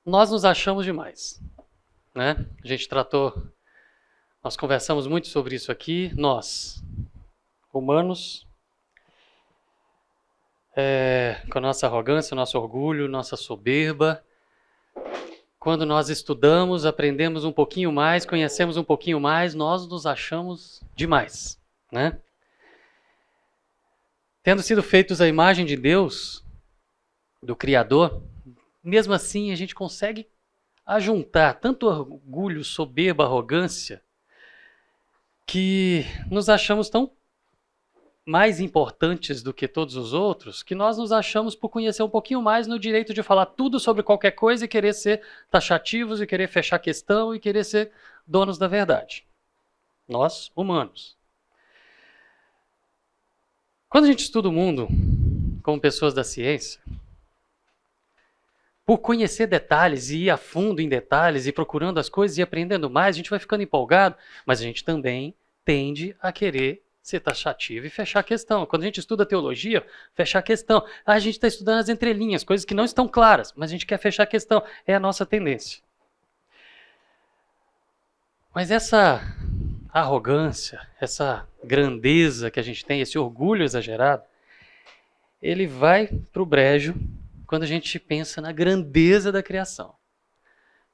Nós nos achamos demais, né? Nós conversamos muito sobre isso aqui, nós, humanos, com a nossa arrogância, nosso orgulho, nossa soberba. Quando nós estudamos, aprendemos um pouquinho mais, conhecemos um pouquinho mais, nós nos achamos demais, né? Tendo sido feitos à imagem de Deus, do Criador, mesmo assim a gente consegue ajuntar tanto orgulho, soberba, arrogância, que nos achamos tão mais importantes do que todos os outros, que nós nos achamos por conhecer um pouquinho mais no direito de falar tudo sobre qualquer coisa e querer ser taxativos e querer fechar questão e querer ser donos da verdade. Nós, humanos. Quando a gente estuda o mundo como pessoas da ciência, por conhecer detalhes e ir a fundo em detalhes e procurando as coisas e aprendendo mais, a gente vai ficando empolgado, mas a gente também tende a querer ser taxativo e fechar a questão. Quando a gente estuda teologia, fechar a questão. A gente está estudando as entrelinhas, coisas que não estão claras, mas a gente quer fechar a questão. É a nossa tendência. Mas essa arrogância, essa grandeza que a gente tem, esse orgulho exagerado, ele vai para o brejo quando a gente pensa na grandeza da criação.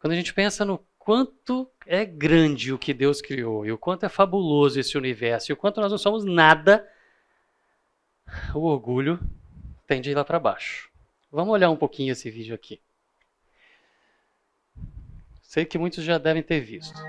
Quando a gente pensa no quanto é grande o que Deus criou e o quanto é fabuloso esse universo e o quanto nós não somos nada, o orgulho tende a ir lá para baixo. Vamos olhar um pouquinho esse vídeo aqui. Sei que muitos já devem ter visto.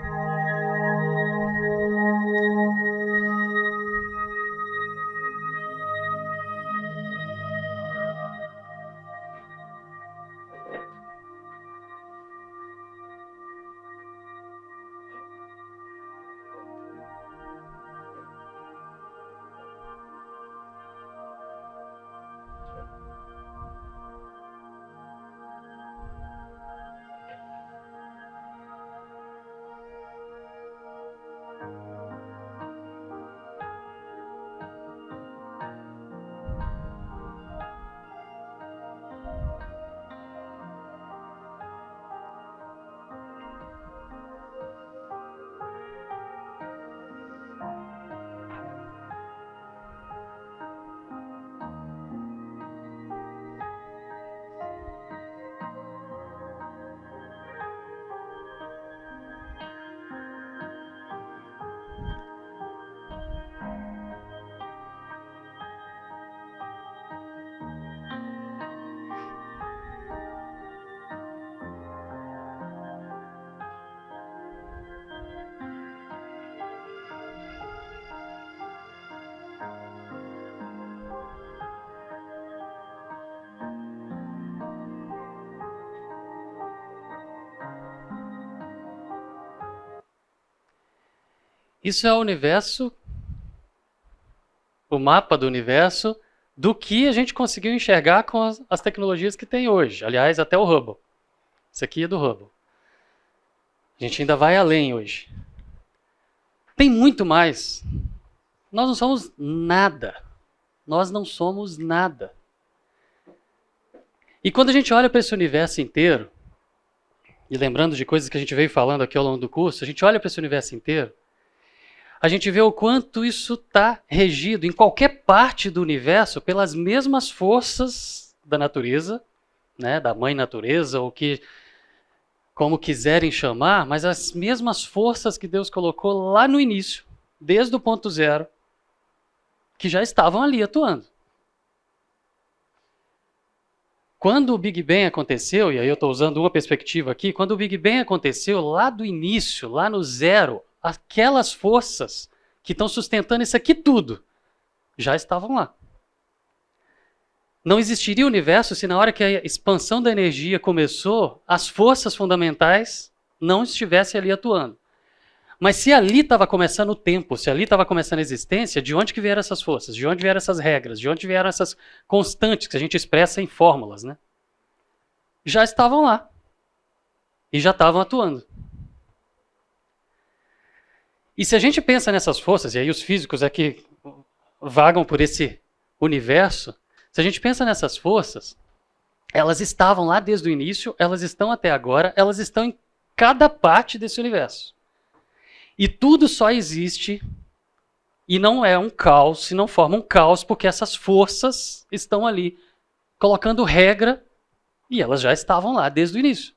Isso é o universo, o mapa do universo, do que a gente conseguiu enxergar com as tecnologias que tem hoje. Aliás, até o Hubble. Isso aqui é do Hubble. A gente ainda vai além hoje. Tem muito mais. Nós não somos nada. Nós não somos nada. E quando a gente olha para esse universo inteiro, e lembrando de coisas que a gente veio falando aqui ao longo do curso, a gente olha para esse universo inteiro, a gente vê o quanto isso está regido em qualquer parte do universo pelas mesmas forças da natureza, né, da mãe natureza, ou que, como quiserem chamar, mas as mesmas forças que Deus colocou lá no início, desde o ponto zero, que já estavam ali atuando. Quando o Big Bang aconteceu, e aí eu estou usando uma perspectiva aqui, quando o Big Bang aconteceu, lá do início, lá no zero, aquelas forças que estão sustentando isso aqui tudo, já estavam lá. Não existiria o universo se na hora que a expansão da energia começou, as forças fundamentais não estivessem ali atuando. Mas se ali estava começando o tempo, se ali estava começando a existência, de onde que vieram essas forças? De onde vieram essas regras? De onde vieram essas constantes que a gente expressa em fórmulas, né? Já estavam lá. E já estavam atuando. E se a gente pensa nessas forças, e aí os físicos é que vagam por esse universo, se a gente pensa nessas forças, Elas estavam lá desde o início, elas estão até agora, elas estão em cada parte desse universo. E tudo só existe e não é um caos, se não forma um caos, porque essas forças estão ali colocando regra e elas já estavam lá desde o início.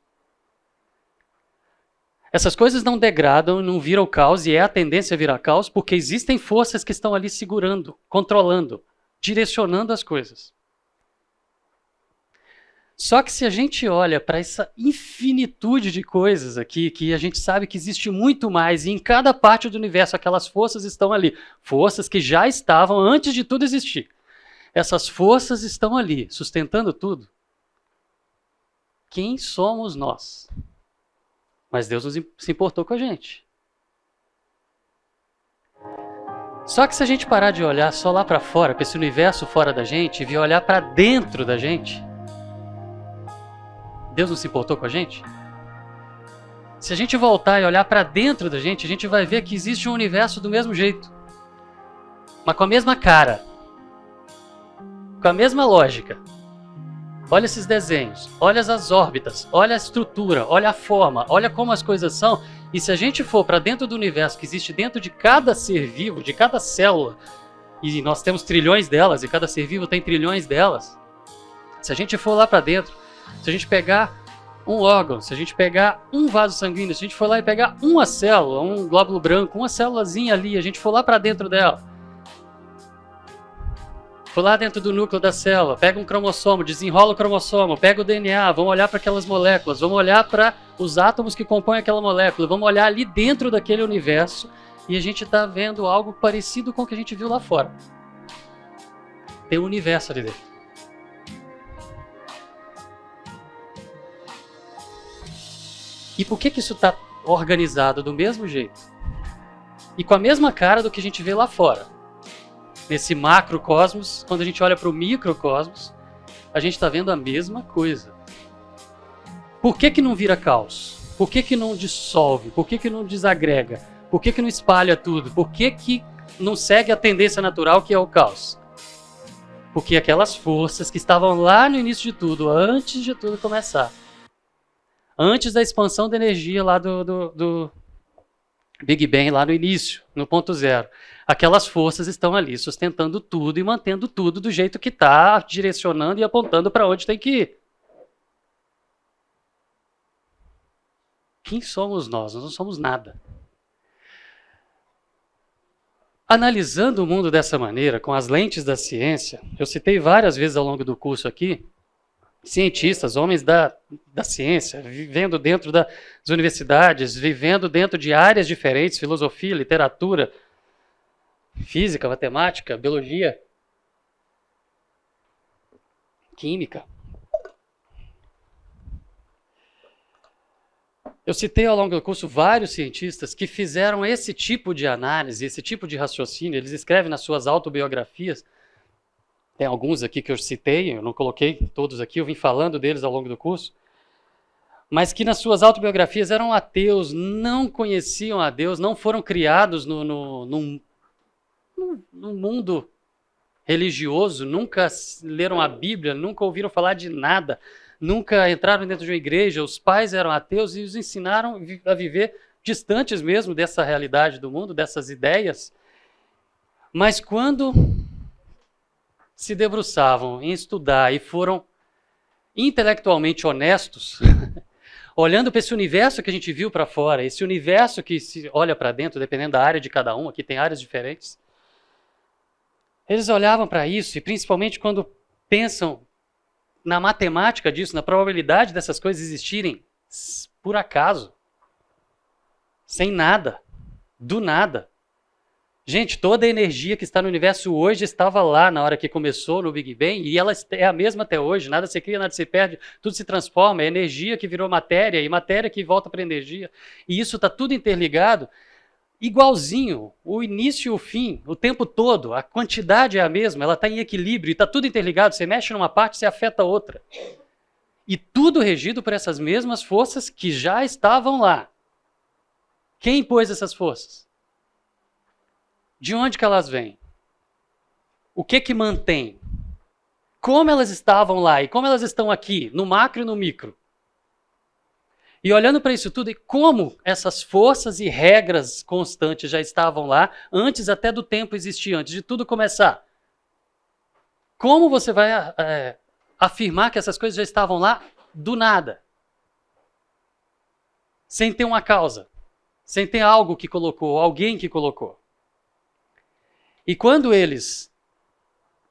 Essas coisas não degradam, não viram caos, e é a tendência a virar caos, porque existem forças que estão ali segurando, controlando, direcionando as coisas. Só que se a gente olha para essa infinitude de coisas aqui, que a gente sabe que existe muito mais, e em cada parte do universo aquelas forças estão ali, forças que já estavam antes de tudo existir. Essas forças estão ali, sustentando tudo. Quem somos nós? Mas Deus se importou com a gente. Só que se a gente parar de olhar só lá para fora, para esse universo fora da gente, e vir olhar para dentro da gente, Deus não se importou com a gente? Se a gente voltar e olhar para dentro da gente, a gente vai ver que existe um universo do mesmo jeito. Mas com a mesma cara. Com a mesma lógica. Olha esses desenhos, olha as órbitas, olha a estrutura, olha a forma, olha como as coisas são. E se a gente for para dentro do universo que existe dentro de cada ser vivo, de cada célula, e nós temos trilhões delas, e cada ser vivo tem trilhões delas. Se a gente for lá para dentro, se a gente pegar um órgão, se a gente pegar um vaso sanguíneo, se a gente for lá e pegar uma célula, um glóbulo branco, uma célulazinha ali, a gente for lá para dentro dela, for lá dentro do núcleo da célula, pega um cromossomo, desenrola o cromossomo, pega o DNA, vamos olhar para aquelas moléculas, vamos olhar para os átomos que compõem aquela molécula, vamos olhar ali dentro daquele universo e a gente está vendo algo parecido com o que a gente viu lá fora. Tem um universo ali dentro. E por que isso está organizado do mesmo jeito? E com a mesma cara do que a gente vê lá fora? Nesse macrocosmos, quando a gente olha para o microcosmos, a gente está vendo a mesma coisa. Por que não vira caos? Por que não dissolve? Por que não desagrega? Por que não espalha tudo? Por que não segue a tendência natural que é o caos? Porque aquelas forças que estavam lá no início de tudo, antes de tudo começar, antes da expansão da energia lá do Big Bang, lá no início, no ponto zero, aquelas forças estão ali sustentando tudo e mantendo tudo do jeito que está, direcionando e apontando para onde tem que ir. Quem somos nós? Nós não somos nada. Analisando o mundo dessa maneira, com as lentes da ciência, eu citei várias vezes ao longo do curso aqui, cientistas, homens da ciência, vivendo dentro das universidades, vivendo dentro de áreas diferentes, filosofia, literatura, física, matemática, biologia, química. Eu citei ao longo do curso vários cientistas que fizeram esse tipo de análise, esse tipo de raciocínio, eles escrevem nas suas autobiografias. Tem alguns aqui que eu citei, eu não coloquei todos aqui, eu vim falando deles ao longo do curso, mas que nas suas autobiografias eram ateus, não conheciam a Deus, não foram criados num mundo religioso, nunca leram a Bíblia, nunca ouviram falar de nada, nunca entraram dentro de uma igreja, os pais eram ateus e os ensinaram a viver distantes mesmo dessa realidade do mundo, dessas ideias. Mas quando se debruçavam em estudar e foram intelectualmente honestos, olhando para esse universo que a gente viu para fora, esse universo que se olha para dentro, dependendo da área de cada um, aqui tem áreas diferentes, eles olhavam para isso, e principalmente quando pensam na matemática disso, na probabilidade dessas coisas existirem por acaso, sem nada, do nada. Gente, toda a energia que está no universo hoje estava lá na hora que começou no Big Bang, e ela é a mesma até hoje, nada se cria, nada se perde, tudo se transforma, é energia que virou matéria, e matéria que volta para energia, e isso está tudo interligado, igualzinho, o início e o fim, o tempo todo, a quantidade é a mesma, ela está em equilíbrio, e está tudo interligado, você mexe numa parte, você afeta a outra. E tudo regido por essas mesmas forças que já estavam lá. Quem impôs essas forças? De onde que elas vêm? O que mantém? como elas estavam lá e como elas estão aqui, no macro e no micro. E olhando para isso tudo, e como essas forças e regras constantes já estavam lá, antes até do tempo existir, antes de tudo começar. Como você vai afirmar que essas coisas já estavam lá do nada? Sem ter uma causa, sem ter algo que colocou, alguém que colocou. E quando eles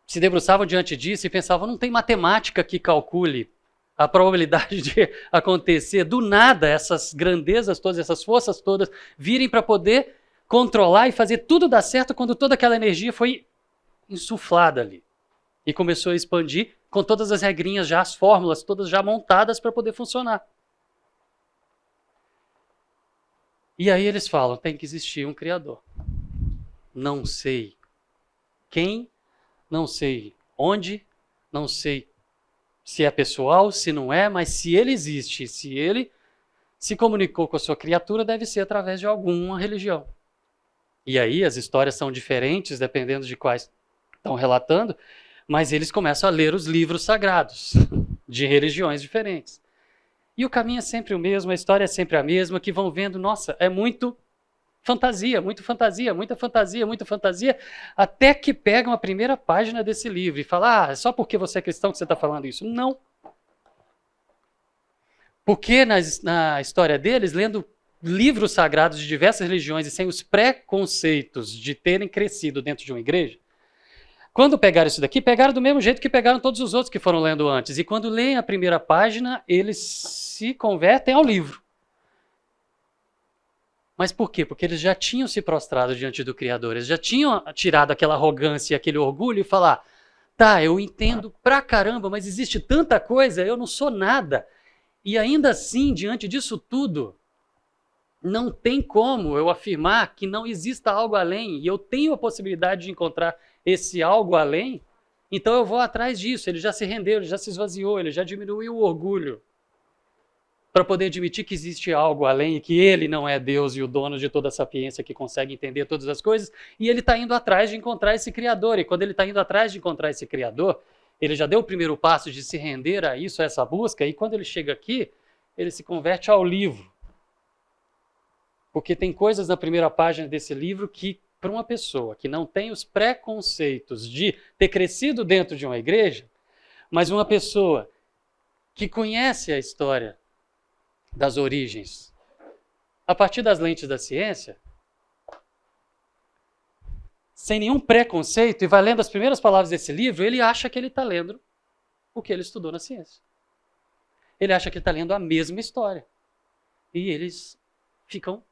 se debruçavam diante disso e pensavam, não tem matemática que calcule a probabilidade de acontecer do nada essas grandezas todas, essas forças todas virem para poder controlar e fazer tudo dar certo quando toda aquela energia foi insuflada ali. E começou a expandir com todas as regrinhas já, as fórmulas todas já montadas para poder funcionar. E aí eles falam, tem que existir um Criador. Não sei quem, não sei onde, não sei se é pessoal, se não é, mas se ele existe, se ele se comunicou com a sua criatura, deve ser através de alguma religião. E aí as histórias são diferentes, dependendo de quais estão relatando, mas eles começam a ler os livros sagrados de religiões diferentes. E o caminho é sempre o mesmo, a história é sempre a mesma, que vão vendo, nossa, é muito fantasia, muita fantasia, muita fantasia, muita fantasia, até que pegam a primeira página desse livro e falam, é só porque você é cristão que você está falando isso. Não. Porque na história deles, lendo livros sagrados de diversas religiões e sem os preconceitos de terem crescido dentro de uma igreja, quando pegaram isso daqui, pegaram do mesmo jeito que pegaram todos os outros que foram lendo antes. E quando leem a primeira página, eles se convertem ao livro. Mas por quê? Porque eles já tinham se prostrado diante do Criador, eles já tinham tirado aquela arrogância e aquele orgulho e falar, tá, eu entendo pra caramba, mas existe tanta coisa, eu não sou nada. E ainda assim, diante disso tudo, não tem como eu afirmar que não exista algo além, e eu tenho a possibilidade de encontrar esse algo além, então eu vou atrás disso. Ele já se rendeu, ele já se esvaziou, ele já diminuiu o orgulho para poder admitir que existe algo além e que ele não é Deus e o dono de toda a sapiência que consegue entender todas as coisas, e ele está indo atrás de encontrar esse Criador. E quando ele está indo atrás de encontrar esse Criador, ele já deu o primeiro passo de se render a isso, a essa busca, e quando ele chega aqui, ele se converte ao livro. Porque tem coisas na primeira página desse livro que, para uma pessoa que não tem os preconceitos de ter crescido dentro de uma igreja, mas uma pessoa que conhece a história das origens, a partir das lentes da ciência, sem nenhum preconceito, e vai lendo as primeiras palavras desse livro, ele acha que ele está lendo o que ele estudou na ciência. Ele acha que ele está lendo a mesma história. E eles ficam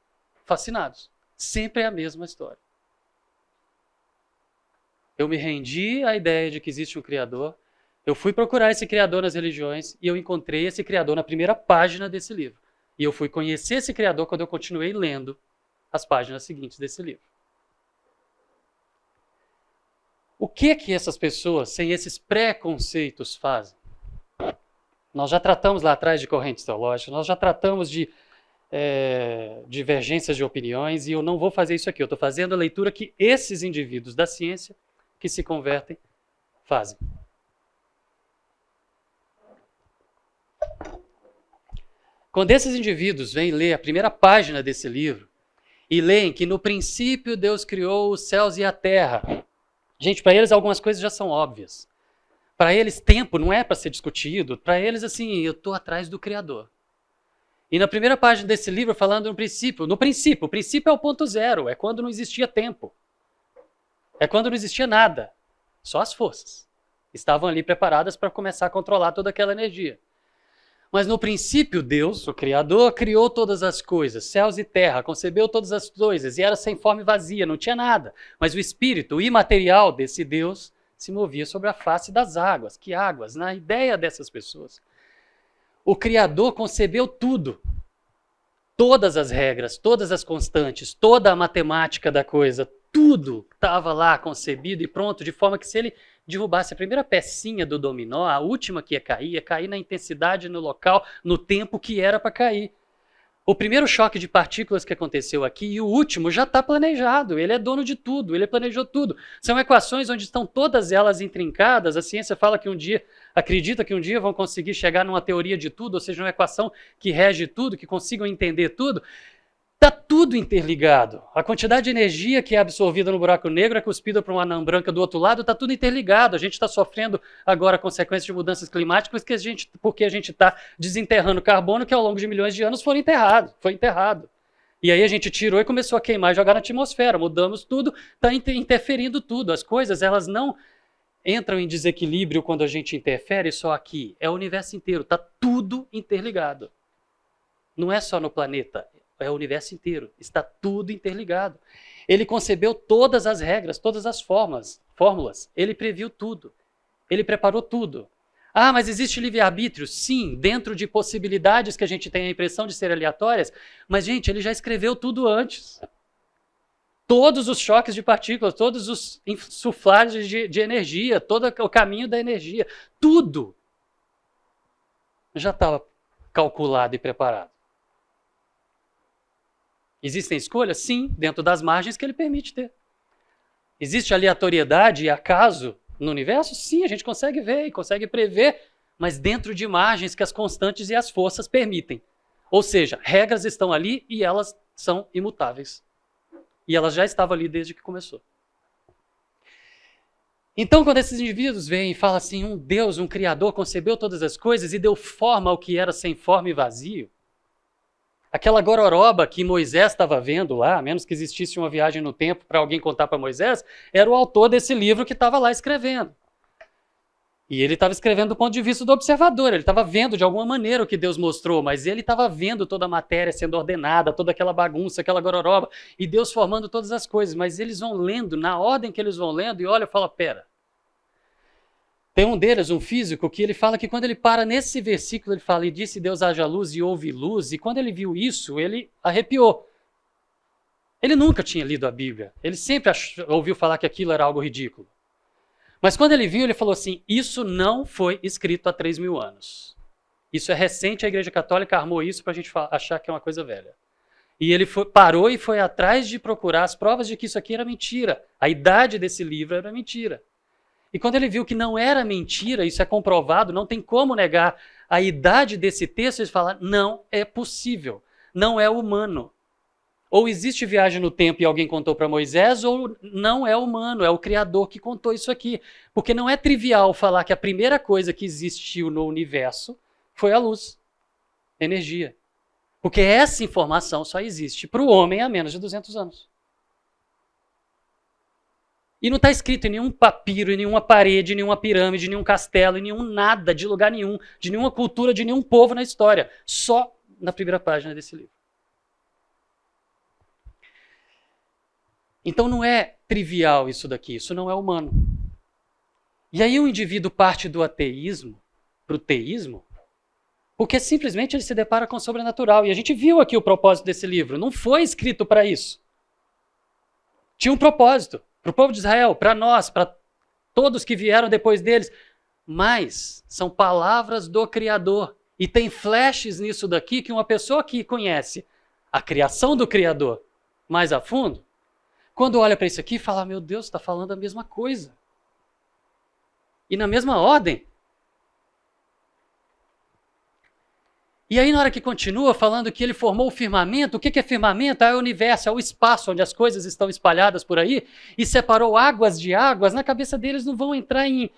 fascinados. Sempre é a mesma história. Eu me rendi à ideia de que existe um Criador, eu fui procurar esse Criador nas religiões e eu encontrei esse Criador na primeira página desse livro. E eu fui conhecer esse Criador quando eu continuei lendo as páginas seguintes desse livro. O que essas pessoas, sem esses preconceitos, fazem? Nós já tratamos lá atrás de correntes teológicas, nós já tratamos de divergências de opiniões, e eu não vou fazer isso aqui. Eu estou fazendo a leitura que esses indivíduos da ciência que se convertem fazem. Quando esses indivíduos vêm ler a primeira página desse livro e leem que no princípio Deus criou os céus e a terra, gente, para eles algumas coisas já são óbvias. Para eles tempo não é para ser discutido, para eles assim, eu estou atrás do Criador. E na primeira página desse livro falando o princípio é o ponto zero, é quando não existia tempo. É quando não existia nada, só as forças estavam ali preparadas para começar a controlar toda aquela energia. Mas no princípio, Deus, o Criador, criou todas as coisas, céus e terra, concebeu todas as coisas, e era sem forma e vazia, não tinha nada. Mas o espírito, o imaterial desse Deus, se movia sobre a face das águas. Que águas? Na ideia dessas pessoas, o Criador concebeu tudo. Todas as regras, todas as constantes, toda a matemática da coisa, tudo estava lá concebido e pronto, de forma que se ele derrubasse a primeira pecinha do dominó, a última que ia cair na intensidade, no local, no tempo que era para cair. O primeiro choque de partículas que aconteceu aqui e o último já está planejado. Ele é dono de tudo, ele planejou tudo. São equações onde estão todas elas intrincadas. A ciência fala que um dia, acredita que um dia vão conseguir chegar numa teoria de tudo, ou seja, uma equação que rege tudo, que consigam entender tudo. Está tudo interligado. A quantidade de energia que é absorvida no buraco negro é cuspida para uma anã branca do outro lado, está tudo interligado. A gente está sofrendo agora consequências de mudanças climáticas porque a gente está desenterrando carbono que ao longo de milhões de anos foi enterrado. E aí a gente tirou e começou a queimar e jogar na atmosfera. Mudamos tudo, está interferindo tudo. As coisas, elas não entram em desequilíbrio quando a gente interfere só aqui. É o universo inteiro, está tudo interligado. Não é só no planeta. É o universo inteiro, está tudo interligado. Ele concebeu todas as regras, todas as fórmulas. Ele previu tudo. Ele preparou tudo. Ah, mas existe livre-arbítrio? Sim, dentro de possibilidades que a gente tem a impressão de ser aleatórias, mas, gente, ele já escreveu tudo antes. Todos os choques de partículas, todos os insuflagens de energia, todo o caminho da energia, tudo já estava calculado e preparado. Existem escolhas? Sim, dentro das margens que ele permite ter. Existe aleatoriedade e acaso no universo? Sim, a gente consegue ver e consegue prever, mas dentro de margens que as constantes e as forças permitem. Ou seja, regras estão ali e elas são imutáveis. E elas já estavam ali desde que começou. Então, quando esses indivíduos vêm e falam assim, um Deus, um Criador, concebeu todas as coisas e deu forma ao que era sem forma e vazio, aquela gororoba que Moisés estava vendo lá, a menos que existisse uma viagem no tempo para alguém contar para Moisés, era o autor desse livro que estava lá escrevendo. E ele estava escrevendo do ponto de vista do observador, ele estava vendo de alguma maneira o que Deus mostrou, mas ele estava vendo toda a matéria sendo ordenada, toda aquela bagunça, aquela gororoba, e Deus formando todas as coisas, mas eles vão lendo, na ordem que eles vão lendo, e olha, fala, pera. Tem um deles, um físico, que ele fala que quando ele para nesse versículo, ele fala, e disse Deus haja luz e houve luz, e quando ele viu isso, ele arrepiou. Ele nunca tinha lido a Bíblia, ele sempre ouviu falar que aquilo era algo ridículo. Mas quando ele viu, ele falou assim, isso não foi escrito há 3.000 anos. Isso é recente, a Igreja Católica armou isso para a gente achar que é uma coisa velha. E ele parou e foi atrás de procurar as provas de que isso aqui era mentira. A idade desse livro era mentira. E quando ele viu que não era mentira, isso é comprovado, não tem como negar a idade desse texto, ele fala, não é possível, não é humano. Ou existe viagem no tempo e alguém contou para Moisés, ou não é humano, é o Criador que contou isso aqui. Porque não é trivial falar que a primeira coisa que existiu no universo foi a luz, a energia. Porque essa informação só existe para o homem há menos de 200 anos. E não está escrito em nenhum papiro, em nenhuma parede, em nenhuma pirâmide, em nenhum castelo, em nenhum nada, de lugar nenhum, de nenhuma cultura, de nenhum povo na história. Só na primeira página desse livro. Então não é trivial isso daqui, isso não é humano. E aí o indivíduo parte do ateísmo para o teísmo, porque simplesmente ele se depara com o sobrenatural. E a gente viu aqui o propósito desse livro, não foi escrito para isso. Tinha um propósito. Para o povo de Israel, para nós, para todos que vieram depois deles. Mas são palavras do Criador. E tem flashes nisso daqui que uma pessoa que conhece a criação do Criador mais a fundo, quando olha para isso aqui, fala, meu Deus, está falando a mesma coisa. E na mesma ordem. E aí, na hora que continua falando que ele formou o firmamento, o que é firmamento? É o universo, é o espaço onde as coisas estão espalhadas por aí, e separou águas de águas, na cabeça deles não vão entrar em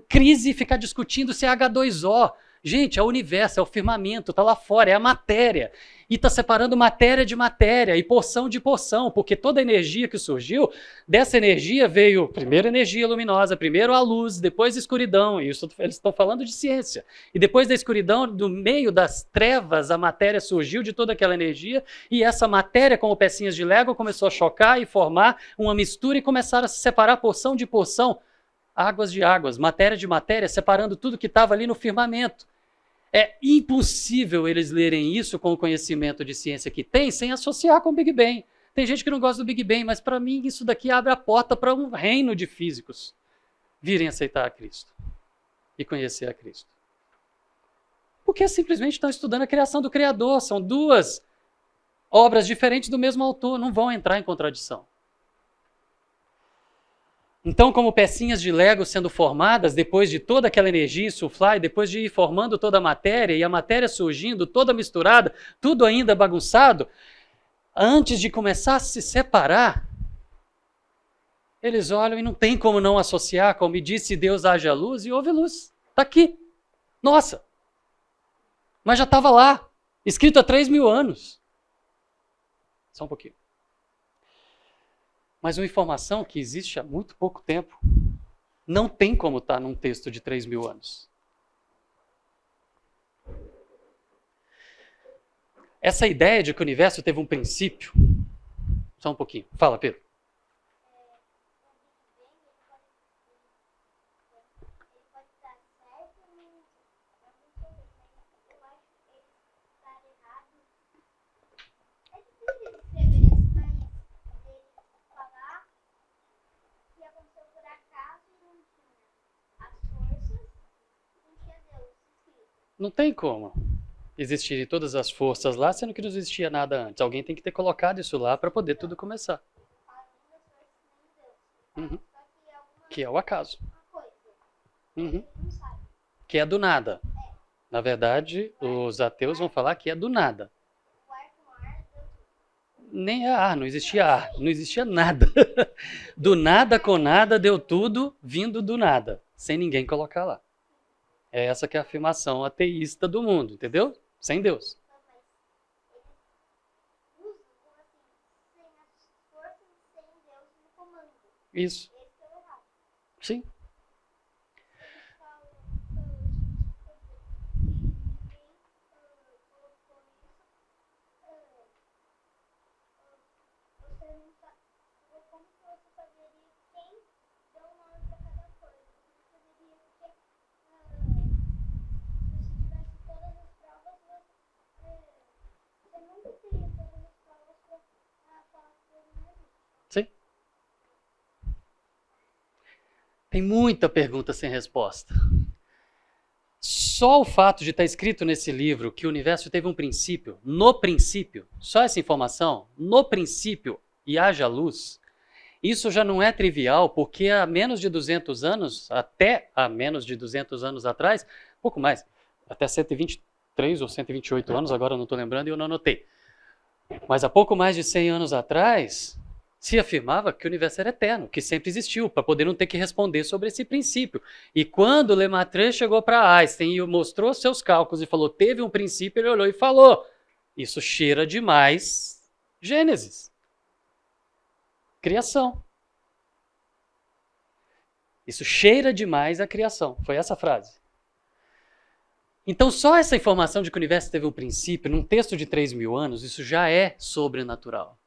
crise e ficar discutindo se é H2O. Gente, é o universo, é o firmamento, está lá fora, é a matéria. E está separando matéria de matéria e porção de porção, porque toda a energia que surgiu, dessa energia veio primeiro energia luminosa, primeiro a luz, depois a escuridão, e isso eles estão falando de ciência. E depois da escuridão, do meio das trevas, a matéria surgiu de toda aquela energia, e essa matéria, como pecinhas de Lego, começou a chocar e formar uma mistura e começaram a se separar porção de porção, águas de águas, matéria de matéria, separando tudo que estava ali no firmamento. É impossível eles lerem isso com o conhecimento de ciência que tem, sem associar com o Big Bang. Tem gente que não gosta do Big Bang, mas para mim isso daqui abre a porta para um reino de físicos virem aceitar a Cristo e conhecer a Cristo. Porque simplesmente estão estudando a criação do Criador. São duas obras diferentes do mesmo autor, não vão entrar em contradição. Então, como pecinhas de Lego sendo formadas, depois de toda aquela energia insuflar, e depois de ir formando toda a matéria, e a matéria surgindo, toda misturada, tudo ainda bagunçado, antes de começar a se separar, eles olham e não tem como não associar, como disse Deus, haja luz, e houve luz. Está aqui. Nossa! Mas já estava lá, escrito há 3.000 anos. Só um pouquinho. Mas uma informação que existe há muito pouco tempo não tem como estar num texto de 3.000 anos. Essa ideia de que o universo teve um princípio... Só um pouquinho. Fala, Pedro. Não tem como existirem todas as forças lá, sendo que não existia nada antes. Alguém tem que ter colocado isso lá para poder tudo começar. Uhum. Que é o acaso. Uhum. Que é do nada. Na verdade, os ateus vão falar que é do nada. Nem ar, não existia ar, não existia nada. Do nada com nada deu tudo vindo do nada, sem ninguém colocar lá. É essa que é a afirmação ateísta do mundo, entendeu? Sem Deus. Isso. Sim. Sim. Tem muita pergunta sem resposta. Só o fato de estar escrito nesse livro que o universo teve um princípio, no princípio, só essa informação, no princípio e haja luz, isso já não é trivial, porque há menos de 200 anos, até há menos de 200 anos atrás, pouco mais, até 123 ou 128 anos, agora eu não estou lembrando e eu não anotei. Mas há pouco mais de 100 anos atrás, se afirmava que o universo era eterno, que sempre existiu, para poder não ter que responder sobre esse princípio. E quando Lemaitre chegou para Einstein e mostrou seus cálculos e falou, teve um princípio, ele olhou e falou, isso cheira demais Gênesis. Criação. Isso cheira demais a criação. Foi essa a frase. Então, só essa informação de que o universo teve um princípio, num texto de 3.000 anos, isso já é sobrenatural.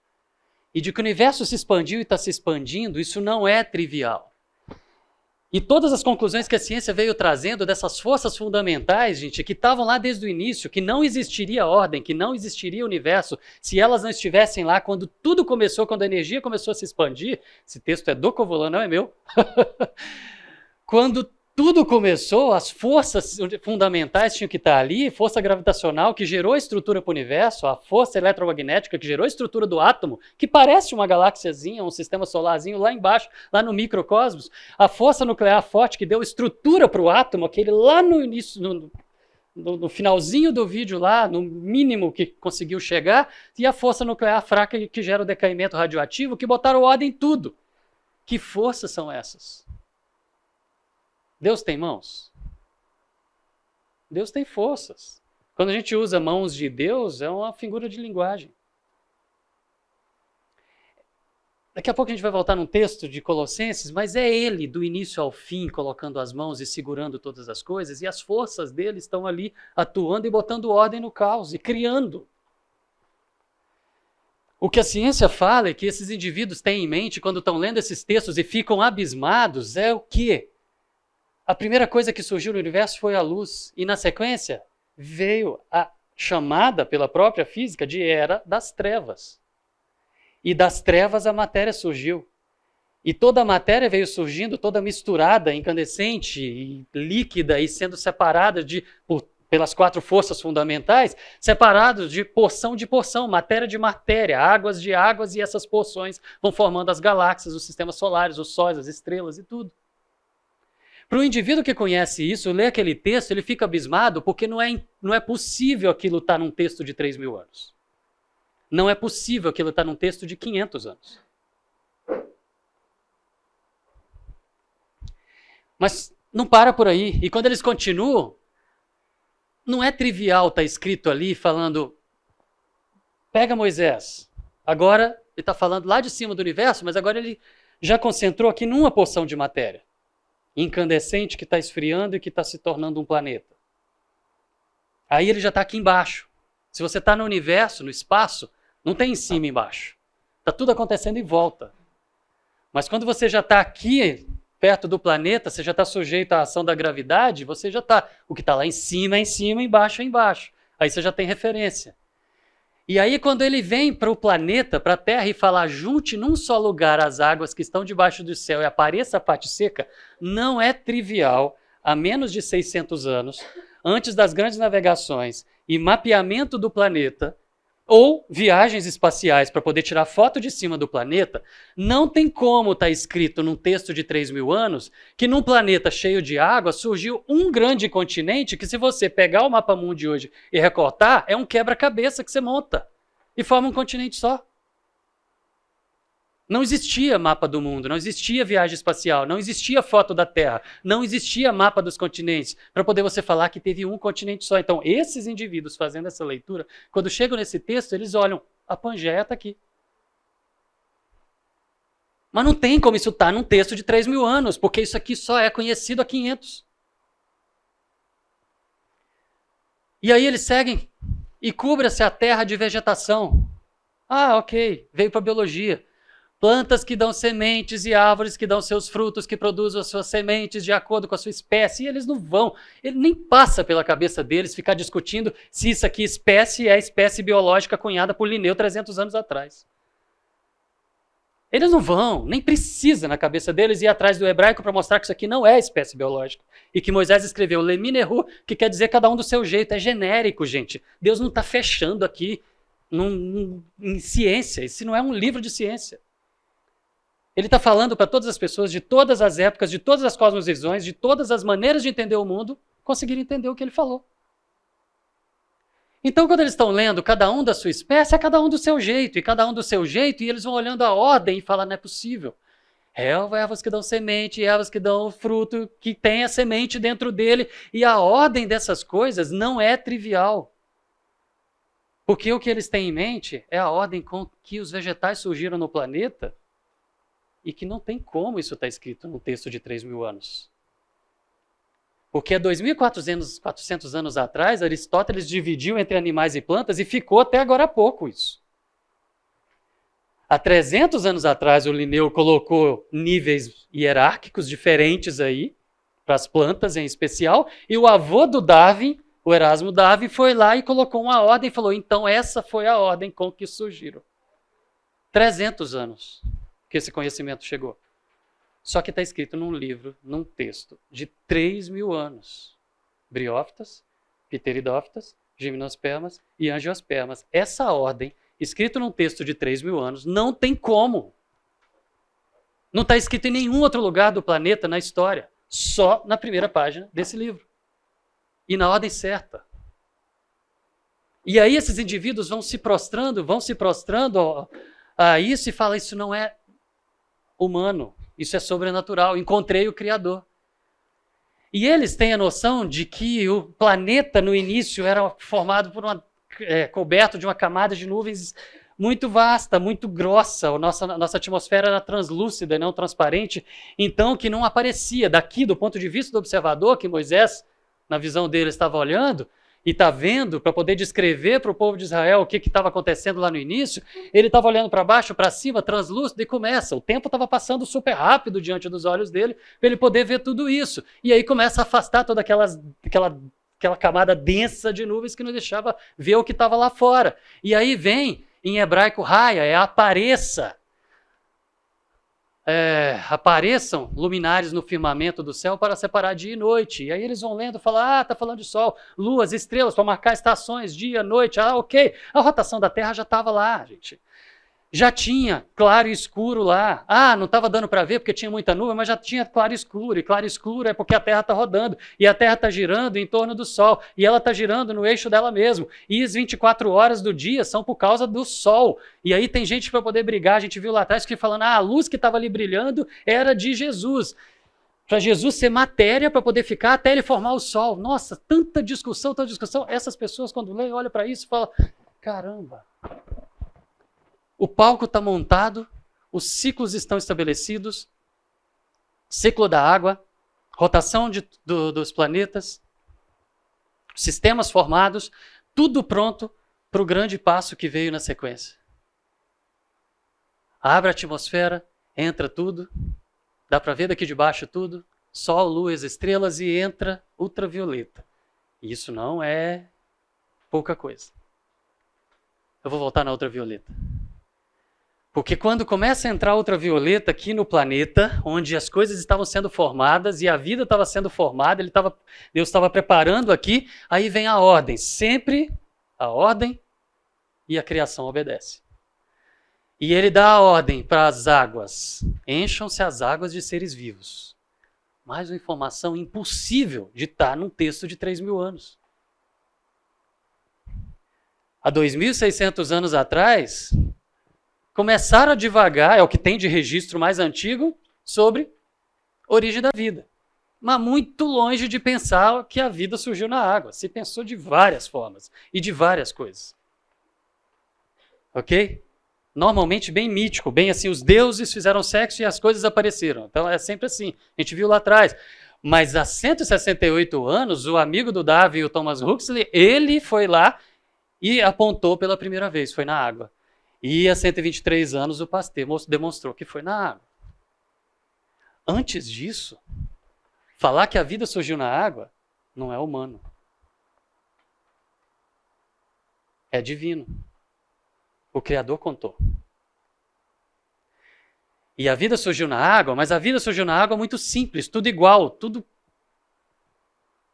E de que o universo se expandiu e está se expandindo, isso não é trivial. E todas as conclusões que a ciência veio trazendo dessas forças fundamentais, gente, que estavam lá desde o início, que não existiria ordem, que não existiria universo, se elas não estivessem lá quando tudo começou, quando a energia começou a se expandir, esse texto é do Covolan, não é meu, quando tudo começou, as forças fundamentais tinham que estar ali, força gravitacional que gerou a estrutura para o universo, a força eletromagnética que gerou a estrutura do átomo, que parece uma galáxiazinha, um sistema solarzinho lá embaixo, lá no microcosmos, a força nuclear forte que deu estrutura para o átomo, aquele lá no início, no finalzinho do vídeo lá, no mínimo que conseguiu chegar, e a força nuclear fraca que gera o decaimento radioativo, que botaram ordem em tudo. Que forças são essas? Deus tem mãos? Deus tem forças. Quando a gente usa mãos de Deus, é uma figura de linguagem. Daqui a pouco a gente vai voltar num texto de Colossenses, mas é ele, do início ao fim, colocando as mãos e segurando todas as coisas, e as forças dele estão ali atuando e botando ordem no caos e criando. O que a ciência fala é que esses indivíduos têm em mente, quando estão lendo esses textos e ficam abismados, é o quê? A primeira coisa que surgiu no universo foi a luz, e na sequência veio a chamada pela própria física de era das trevas. E das trevas a matéria surgiu. E toda a matéria veio surgindo, toda misturada, incandescente, e líquida, e sendo separada por pelas 4 forças fundamentais, separados de porção, matéria de matéria, águas de águas, e essas porções vão formando as galáxias, os sistemas solares, os sóis, as estrelas e tudo. Para o indivíduo que conhece isso, lê aquele texto, ele fica abismado, porque não é possível aquilo estar num texto de 3.000 anos. Não é possível aquilo estar num texto de 500 anos. Mas não para por aí. E quando eles continuam, não é trivial estar escrito ali falando, pega Moisés, agora ele está falando lá de cima do universo, mas agora ele já concentrou aqui numa porção de matéria incandescente que está esfriando e que está se tornando um planeta. Aí ele já está aqui embaixo. Se você está no universo, no espaço, não tem em cima e embaixo. Está tudo acontecendo em volta. Mas quando você já está aqui, perto do planeta, você já está sujeito à ação da gravidade, você já está. O que está lá em cima é em cima, embaixo é embaixo. Aí você já tem referência. E aí quando ele vem para o planeta, para a Terra, e fala, junte num só lugar as águas que estão debaixo do céu e apareça a parte seca, não é trivial, há menos de 600 anos, antes das grandes navegações e mapeamento do planeta, ou viagens espaciais para poder tirar foto de cima do planeta, não tem como estar escrito num texto de 3.000 anos que num planeta cheio de água surgiu um grande continente que, se você pegar o mapa mundi hoje e recortar, é um quebra-cabeça que você monta e forma um continente só. Não existia mapa do mundo, não existia viagem espacial, não existia foto da Terra, não existia mapa dos continentes, para poder você falar que teve um continente só. Então, esses indivíduos fazendo essa leitura, quando chegam nesse texto, eles olham, a Pangeia está aqui. Mas não tem como isso estar num texto de 3.000 anos, porque isso aqui só é conhecido há 500. E aí eles seguem, e cubra-se a Terra de vegetação. Ah, ok, veio para a biologia. Plantas que dão sementes e árvores que dão seus frutos, que produzem as suas sementes de acordo com a sua espécie. E eles não vão, ele nem passa pela cabeça deles ficar discutindo se isso aqui espécie é a espécie biológica cunhada por Linneu 300 anos atrás. Eles não vão, nem precisa na cabeça deles ir atrás do hebraico para mostrar que isso aqui não é espécie biológica. E que Moisés escreveu Leminehu, que quer dizer cada um do seu jeito. É genérico, gente. Deus não está fechando aqui em ciência. Esse não é um livro de ciência. Ele está falando para todas as pessoas de todas as épocas, de todas as cosmovisões, de todas as maneiras de entender o mundo, conseguirem entender o que ele falou. Então, quando eles estão lendo cada um da sua espécie, é cada um do seu jeito, e cada um do seu jeito, e eles vão olhando a ordem e falam, não é possível. Ervas que dão semente, ervas que dão fruto, que tem a semente dentro dele, e a ordem dessas coisas não é trivial. Porque o que eles têm em mente é a ordem com que os vegetais surgiram no planeta, e que não tem como isso estar escrito num texto de 3.000 anos. Porque há 2.400 anos atrás, Aristóteles dividiu entre animais e plantas e ficou até agora há pouco isso. Há 300 anos atrás, o Linneu colocou níveis hierárquicos diferentes aí, para as plantas em especial, e o avô do Darwin, o Erasmo Darwin, foi lá e colocou uma ordem e falou, então essa foi a ordem com que surgiram. 300 anos que esse conhecimento chegou. Só que está escrito num livro, num texto, de 3.000 anos. Briófitas, Pteridófitas, Gimnospermas e Angiospermas. Essa ordem, escrito num texto de 3.000 anos, não tem como. Não está escrito em nenhum outro lugar do planeta na história. Só na primeira página desse livro. E na ordem certa. E aí esses indivíduos vão se prostrando a isso e falam, isso não é humano, isso é sobrenatural, encontrei o Criador. E eles têm a noção de que o planeta no início era formado por coberto de uma camada de nuvens muito vasta, muito grossa. A nossa atmosfera era translúcida e não transparente, então que não aparecia. Daqui, do ponto de vista do observador, que Moisés, na visão dele, estava olhando, e está vendo, para poder descrever para o povo de Israel o que estava acontecendo lá no início, ele estava olhando para baixo, para cima, translúcido, e começa. O tempo estava passando super rápido diante dos olhos dele, para ele poder ver tudo isso. E aí começa a afastar toda aquela camada densa de nuvens que não deixava ver o que estava lá fora. E aí vem, em hebraico, raia, é apareça. apareçam luminares no firmamento do céu para separar dia e noite. E aí eles vão lendo e falam, tá falando de sol, luas, estrelas, para marcar estações, dia, noite, ok. A rotação da Terra já estava lá, gente. Já tinha claro e escuro lá. Não estava dando para ver porque tinha muita nuvem, mas já tinha claro e escuro. E claro e escuro é porque a Terra está rodando. E a Terra está girando em torno do Sol. E ela está girando no eixo dela mesmo. E as 24 horas do dia são por causa do Sol. E aí tem gente para poder brigar. A gente viu lá atrás que falando, a luz que estava ali brilhando era de Jesus. Para Jesus ser matéria para poder ficar até ele formar o Sol. Nossa, tanta discussão, tanta discussão. Essas pessoas quando leem, olham para isso e falam, caramba. O palco está montado, os ciclos estão estabelecidos, ciclo da água, rotação dos planetas, sistemas formados, tudo pronto para o grande passo que veio na sequência. Abre a atmosfera, entra tudo, dá para ver daqui de baixo tudo, Sol, luas, estrelas e entra ultravioleta. Isso não é pouca coisa. Eu vou voltar na ultravioleta. Porque quando começa a entrar ultravioleta aqui no planeta, onde as coisas estavam sendo formadas e a vida estava sendo formada, Deus estava preparando aqui, aí vem a ordem. Sempre a ordem e a criação obedece. E ele dá a ordem para as águas. Encham-se as águas de seres vivos. Mais uma informação impossível de estar num texto de 3.000 anos. Há 2.600 anos atrás, começaram a divagar, é o que tem de registro mais antigo, sobre origem da vida. Mas muito longe de pensar que a vida surgiu na água. Se pensou de várias formas e de várias coisas. Ok? Normalmente bem mítico, bem assim, os deuses fizeram sexo e as coisas apareceram. Então é sempre assim, a gente viu lá atrás. Mas há 168 anos, o amigo do Darwin, o Thomas Huxley, ele foi lá e apontou pela primeira vez, foi na água. E há 123 anos o Pasteur demonstrou que foi na água. Antes disso, falar que a vida surgiu na água não é humano. É divino. O Criador contou. E a vida surgiu na água, mas a vida surgiu na água muito simples, tudo igual, tudo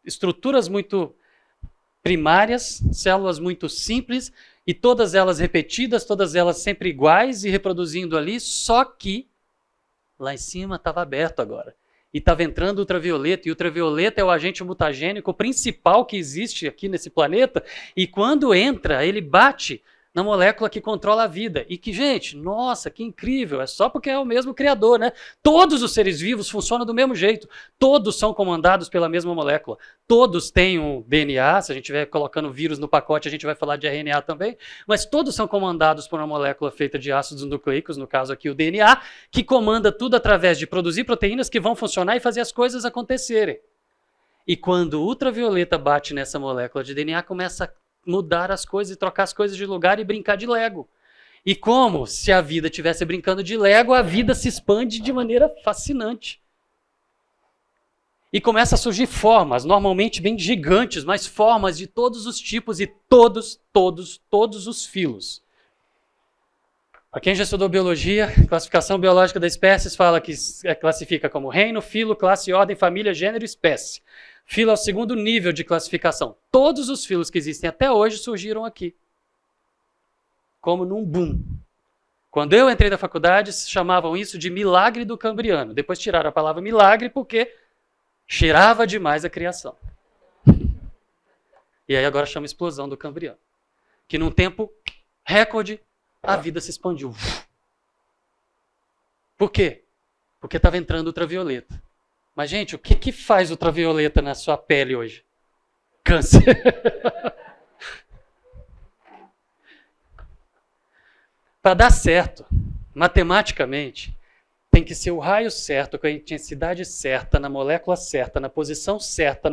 estruturas muito primárias, células muito simples, e todas elas repetidas, todas elas sempre iguais e reproduzindo ali, só que lá em cima estava aberto agora. E estava entrando ultravioleta, e ultravioleta é o agente mutagênico principal que existe aqui nesse planeta, e quando entra, ele bate na molécula que controla a vida. E que, gente, nossa, que incrível, é só porque é o mesmo Criador, né? Todos os seres vivos funcionam do mesmo jeito, todos são comandados pela mesma molécula, todos têm um DNA, se a gente estiver colocando vírus no pacote, a gente vai falar de RNA também, mas todos são comandados por uma molécula feita de ácidos nucleicos, no caso aqui o DNA, que comanda tudo através de produzir proteínas que vão funcionar e fazer as coisas acontecerem. E quando o ultravioleta bate nessa molécula de DNA, começa a mudar as coisas e trocar as coisas de lugar e brincar de Lego. E como se a vida estivesse brincando de Lego, a vida se expande de maneira fascinante. E começa a surgir formas, normalmente bem gigantes, mas formas de todos os tipos e todos os filos. Para quem já estudou biologia, classificação biológica das espécies fala que classifica como reino, filo, classe, ordem, família, gênero e espécie. Filo é o segundo nível de classificação. Todos os filos que existem até hoje surgiram aqui. Como num boom. Quando eu entrei na faculdade, chamavam isso de milagre do Cambriano. Depois tiraram a palavra milagre porque cheirava demais a criação. E aí agora chama explosão do Cambriano. Que num tempo recorde, a vida se expandiu. Por quê? Porque estava entrando ultravioleta. Mas, gente, o que faz ultravioleta na sua pele hoje? Câncer. Para dar certo, matematicamente, tem que ser o raio certo, com a intensidade certa, na molécula certa, na posição certa,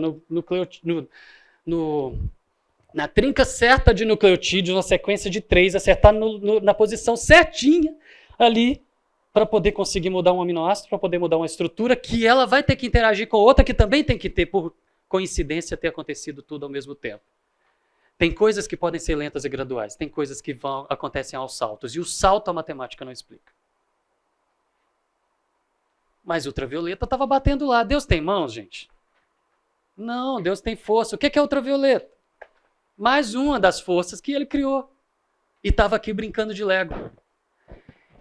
na trinca certa de nucleotídeos, na sequência de 3, acertar na posição certinha ali, para poder conseguir mudar um aminoácido, para poder mudar uma estrutura, que ela vai ter que interagir com outra, que também tem que ter, por coincidência, ter acontecido tudo ao mesmo tempo. Tem coisas que podem ser lentas e graduais, tem coisas que acontecem aos saltos, e o salto a matemática não explica. Mas ultravioleta estava batendo lá. Deus tem mãos, gente? Não, Deus tem força. O que é ultravioleta? Mais uma das forças que ele criou. E estava aqui brincando de Lego.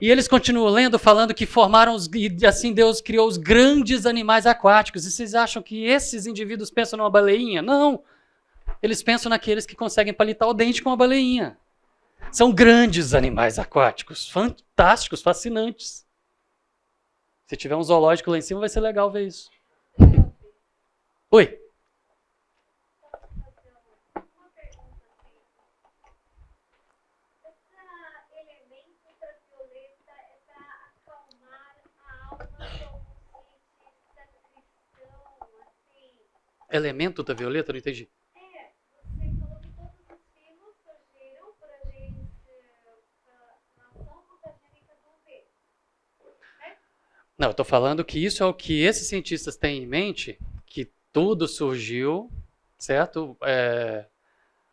E eles continuam lendo, falando que formaram e assim Deus criou os grandes animais aquáticos. E vocês acham que esses indivíduos pensam numa baleinha? Não. Eles pensam naqueles que conseguem palitar o dente com a baleinha. São grandes animais aquáticos, fantásticos, fascinantes. Se tiver um zoológico lá em cima, vai ser legal ver isso. Oi. Elemento ultravioleta? Não entendi. Você falou que todos os filos surgiram para a gente, na ação mutagênica do V. Não, eu estou falando que isso é o que esses cientistas têm em mente, que tudo surgiu, certo?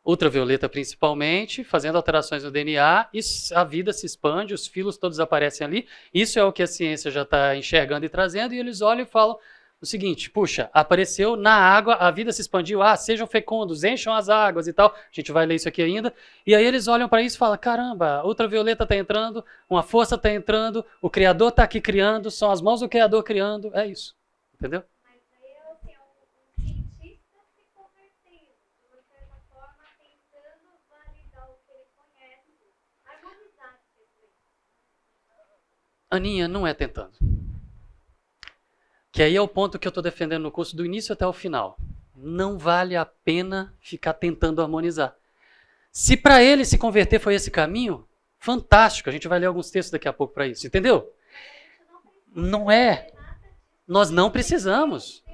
Ultravioleta principalmente, fazendo alterações no DNA, e a vida se expande, os filos todos aparecem ali. Isso é o que a ciência já está enxergando e trazendo, e eles olham e falam o seguinte: puxa, apareceu na água, a vida se expandiu, sejam fecundos, encham as águas e tal. A gente vai ler isso aqui ainda. E aí eles olham para isso e falam: caramba, a ultravioleta está entrando, uma força está entrando, o Criador está aqui criando, são as mãos do Criador criando. É isso. Entendeu? Mas aí assim, um cientista se convertendo, de uma certa forma, tentando validar o que ele conhece, harmonizar esse. Aninha, não é tentando. Que aí é o ponto que eu estou defendendo no curso do início até o final. Não vale a pena ficar tentando harmonizar. Se para ele se converter foi esse caminho, fantástico. A gente vai ler alguns textos daqui a pouco para isso, entendeu? Não é. Nós não precisamos.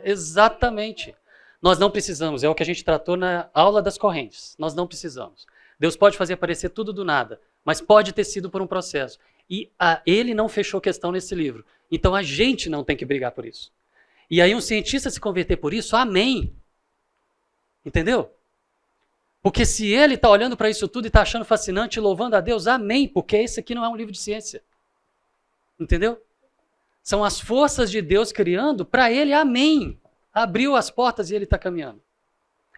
Exatamente. Nós não precisamos. É o que a gente tratou na aula das correntes. Nós não precisamos. Deus pode fazer aparecer tudo do nada, mas pode ter sido por um processo. E ele não fechou questão nesse livro. Então a gente não tem que brigar por isso. E aí um cientista se converter por isso, amém. Entendeu? Porque se ele está olhando para isso tudo e está achando fascinante, louvando a Deus, amém. Porque esse aqui não é um livro de ciência. Entendeu? São as forças de Deus criando para ele, amém. Abriu as portas e ele está caminhando.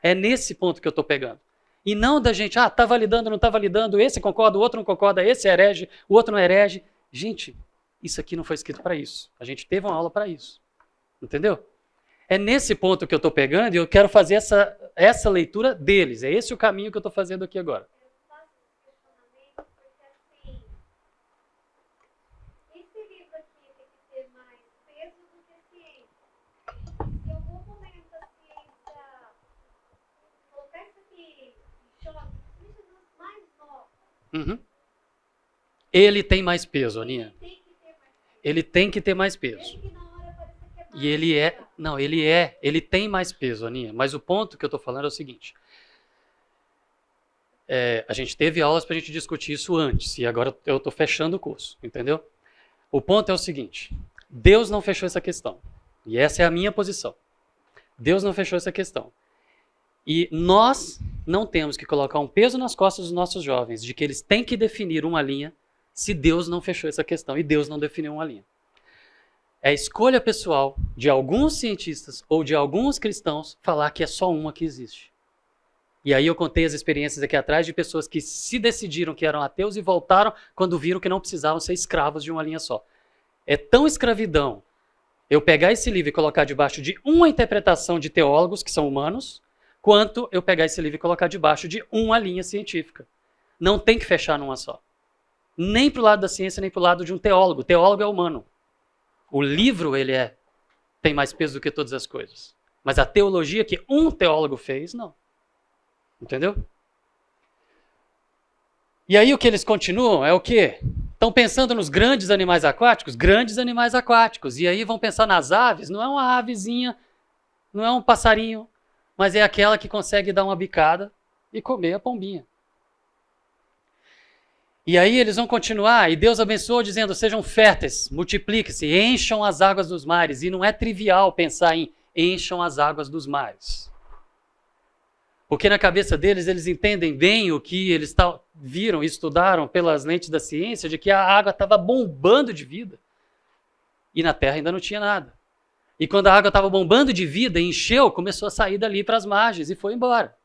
É nesse ponto que eu estou pegando. E não da gente, está validando, não está validando, esse concorda, o outro não concorda, esse é herege, o outro não é herege. Gente, isso aqui não foi escrito para isso. A gente teve uma aula para isso. Entendeu? É nesse ponto que eu estou pegando e eu quero fazer essa leitura deles. É esse o caminho que eu estou fazendo aqui agora. Eu faço esse questionamento porque, assim, esse livro aqui tem que ter mais peso do que a ciência. Se em algum momento a ciência colocar isso aqui em choque, principalmente nos mais novos, Uhum. Ele tem mais peso, Aninha. ele tem que ter mais peso. Ele tem que ter mais peso. Mesmo que na hora pareça que é mais E ele tem mais peso, Aninha. Mas o ponto que eu estou falando é o seguinte. A gente teve aulas para a gente discutir isso antes, e agora eu estou fechando o curso, entendeu? O ponto é o seguinte: Deus não fechou essa questão. E essa é a minha posição. Deus não fechou essa questão. E nós não temos que colocar um peso nas costas dos nossos jovens de que eles têm que definir uma linha se Deus não fechou essa questão e Deus não definiu uma linha. É escolha pessoal de alguns cientistas ou de alguns cristãos falar que é só uma que existe. E aí eu contei as experiências aqui atrás de pessoas que se decidiram que eram ateus e voltaram quando viram que não precisavam ser escravos de uma linha só. É tão escravidão eu pegar esse livro e colocar debaixo de uma interpretação de teólogos, que são humanos, quanto eu pegar esse livro e colocar debaixo de uma linha científica. Não tem que fechar numa só. Nem para o lado da ciência, nem para o lado de um teólogo. O teólogo é humano. O livro, tem mais peso do que todas as coisas. Mas a teologia que um teólogo fez, não. Entendeu? E aí o que eles continuam é o quê? Estão pensando nos grandes animais aquáticos? Grandes animais aquáticos. E aí vão pensar nas aves? Não é uma avezinha, não é um passarinho, mas é aquela que consegue dar uma bicada e comer a pombinha. E aí eles vão continuar, e Deus abençoou dizendo, sejam férteis, multipliquem-se, encham as águas dos mares. E não é trivial pensar em encham as águas dos mares. Porque na cabeça deles, eles entendem bem o que eles viram e estudaram pelas lentes da ciência, de que a água estava bombando de vida. E na terra ainda não tinha nada. E quando a água estava bombando de vida, encheu, começou a sair dali para as margens e foi embora.